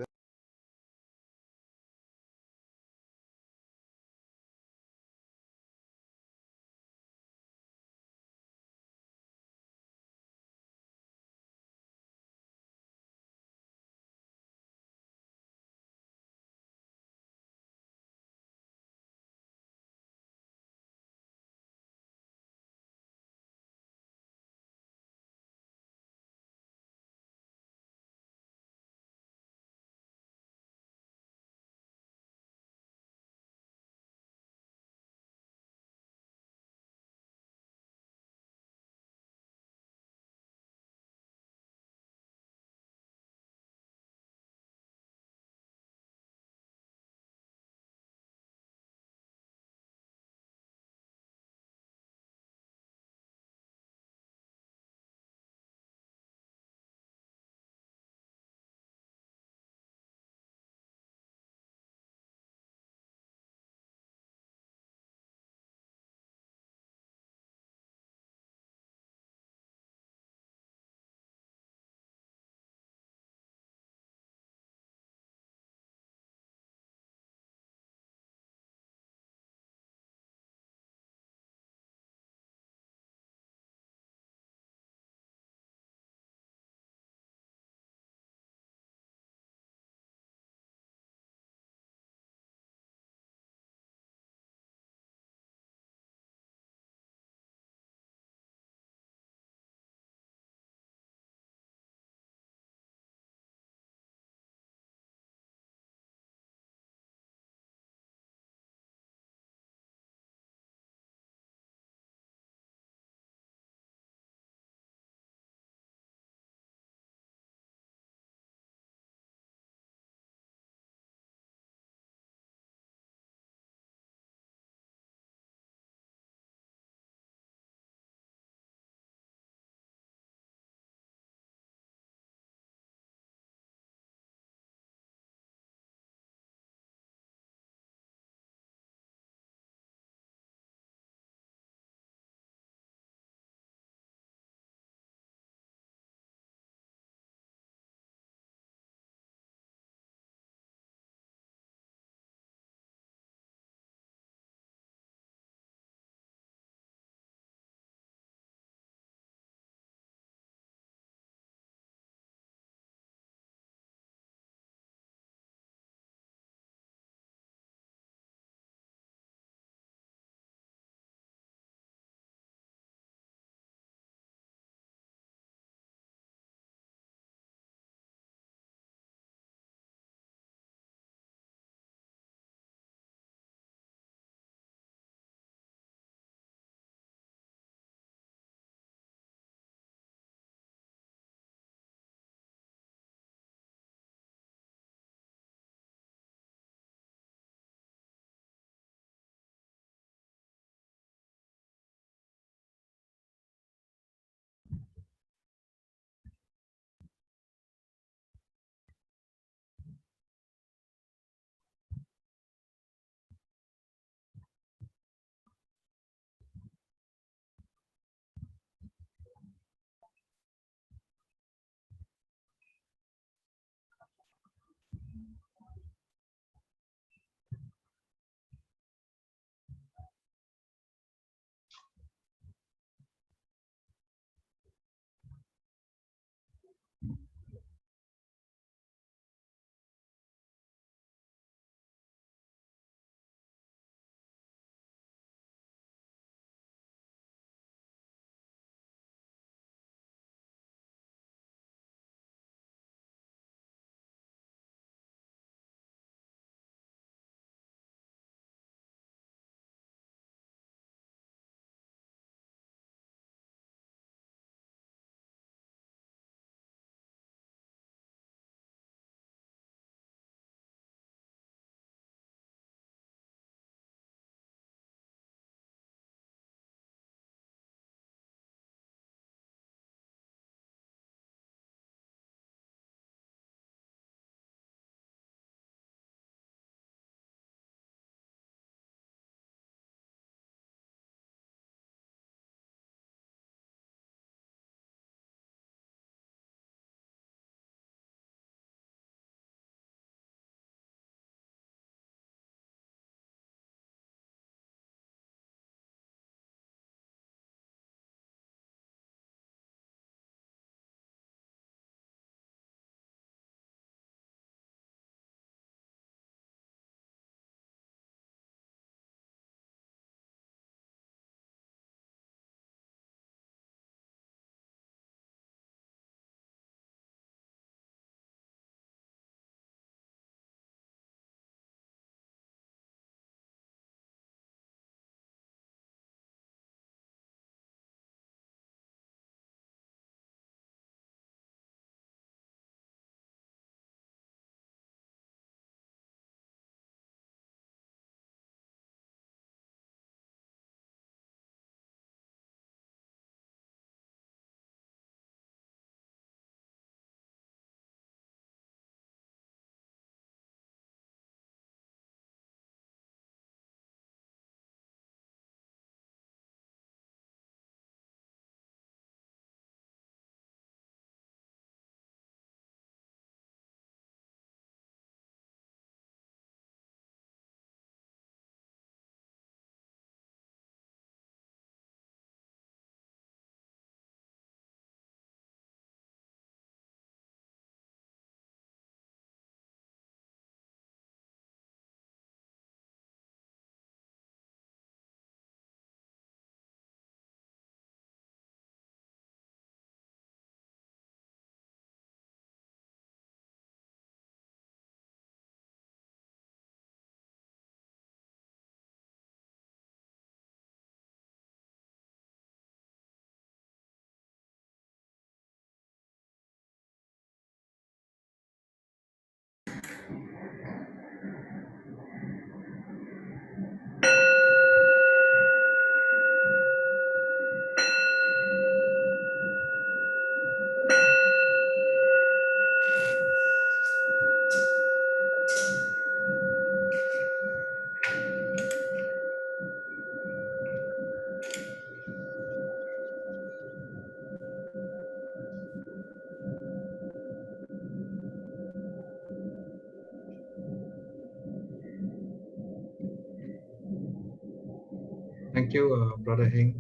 Thank you, Brother Heng.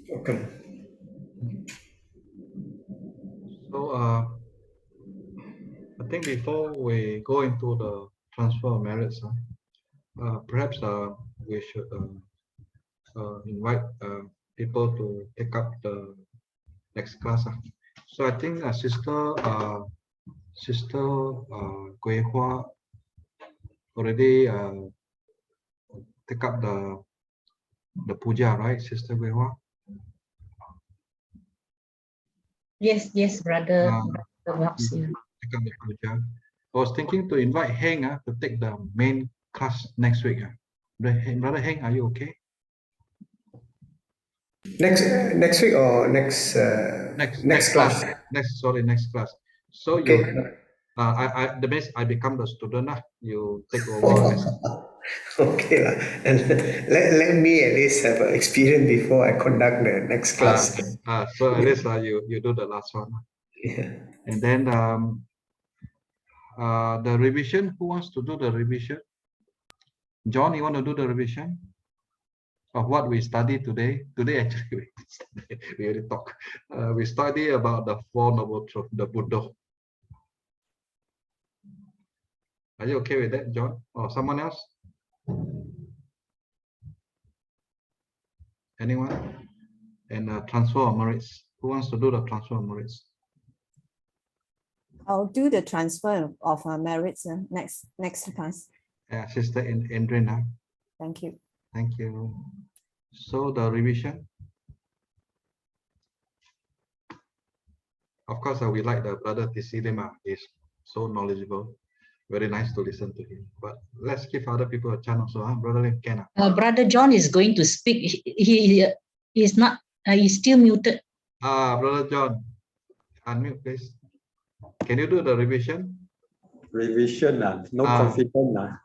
Okay. So I think before we go into the transfer of merits, perhaps we should invite people to take up the next class. So I think Sister Gui Hua already take up the puja, right, Sister Gui Hua? Yes, yes, brother. Perhaps, yeah. Take up the puja. I was thinking to invite Heng to take the main class next week. Brother Heng, are you okay? Next week or next class? Next class. So Okay. you, the means I become the student. You take over as Okay lah. And let me at least have an experience before I conduct the next class. So at least you do the last one. Yeah. And then the revision. Who wants to do the revision? John, you want to do the revision of what we studied today? Today actually we already talk. We study about the Four Noble Truths, the Buddho. Are you okay with that, John, or someone else? Anyone? And transfer of merits. Who wants to do the transfer of merits? I'll do the transfer of merits next class. Sister Andrina. Thank you. Thank you. So the revision. Of course, we like the brother Tisidema. He's so knowledgeable. Very nice to listen to him. But let's give other people a chance also, Brother Lim, can Brother John is going to speak. He is not. He's still muted. Brother John, unmute please. Can you do the revision? Revision, no confidence.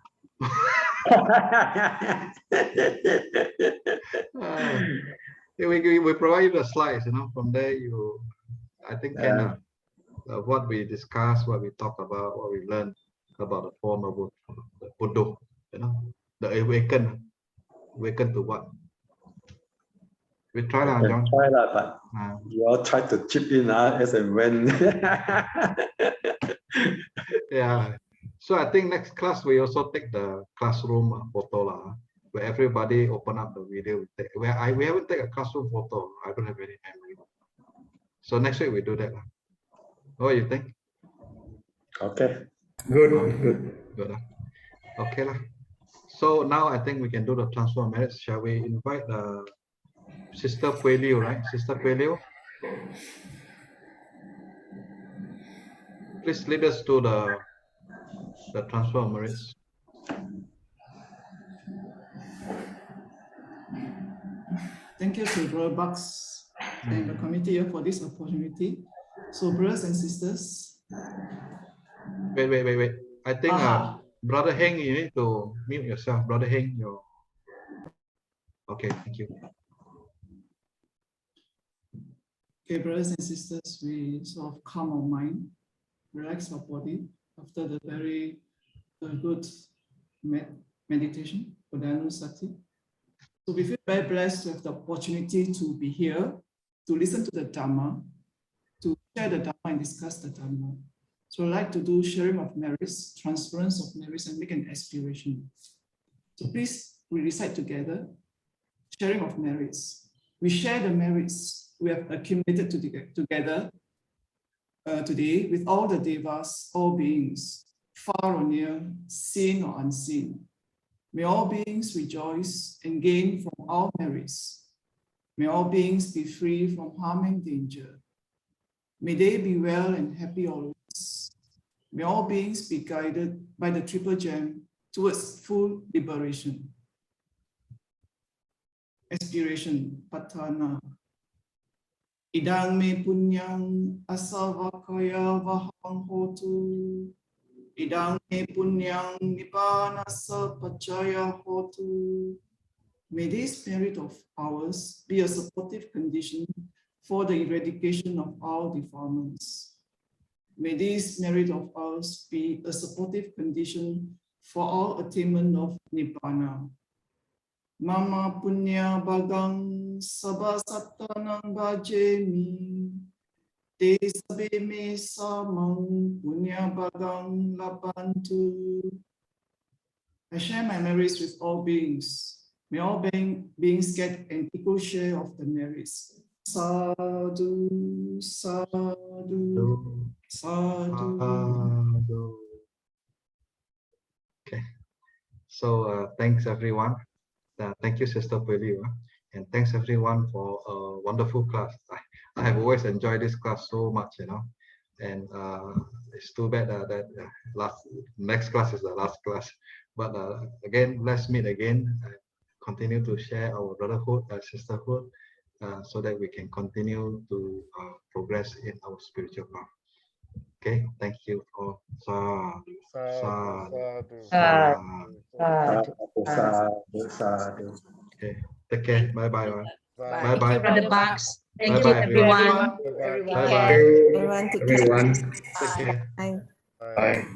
We provide you the slides, from there you, I think, can what we discuss, what we talk about, what we learn about the Four Noble Truths, the Buddho, the awaken to what? We try that, John. Try that, but you all try to chip in as and when. Yeah. So I think next class we also take the classroom photo where everybody open up the video. We haven't taken a classroom photo. I don't have any memory. So next week we do that. What do you think? Okay. Good. Okay lah. So now I think we can do the transfer of merits. Shall we invite Sister Pui Liu, right? Sister Pui Liu, please lead us to the transfer of merits. Thank you to Brother Bucks and the committee for this opportunity. So, brothers and sisters. Wait. I think Brother Heng, you need to mute yourself. Brother Heng, okay, thank you. Okay, brothers and sisters, we sort of calm our mind, relax our body after the very good meditation for Dhamma Study. So we feel very blessed to have the opportunity to be here, to listen to the Dhamma, to share the Dhamma and discuss the Dhamma. So I'd like to do sharing of merits, transference of merits, and make an aspiration. So please, we recite together, sharing of merits. We share the merits we have accumulated together today with all the devas, all beings, far or near, seen or unseen. May all beings rejoice and gain from our merits. May all beings be free from harm and danger. May they be well and happy always. May all beings be guided by the triple gem towards full liberation. Aspiration, Patana. Idang me punyang asavakaya vahang hotu. Idang me punyang nippanasa pachaya hotu. May this merit of ours be a supportive condition for the eradication of all defilements. May this merit of ours be a supportive condition for all attainment of Nibbana. Mama punya bagang sabha satanang bhajemi. Te sabe me samang punya bagang lapantu. I share my merits with all beings. May all beings get an equal share of the merits. Sadhu, sadhu, sadhu. Okay. So thanks everyone. Thank you, Sister Peli, and thanks everyone for a wonderful class. I have always enjoyed this class so much, and it's too bad that next class is the last class. But again, let's meet again. Continue to share our brotherhood, sisterhood, so that we can continue to progress in our spiritual path. Okay, thank you for sadhu, sadhu. Okay, take care. Bye bye. Bye bye. Thank you, Brother Bucks. Thank you, Bye-bye. everyone. Bye bye. Everyone take care. Take care. Bye. Bye.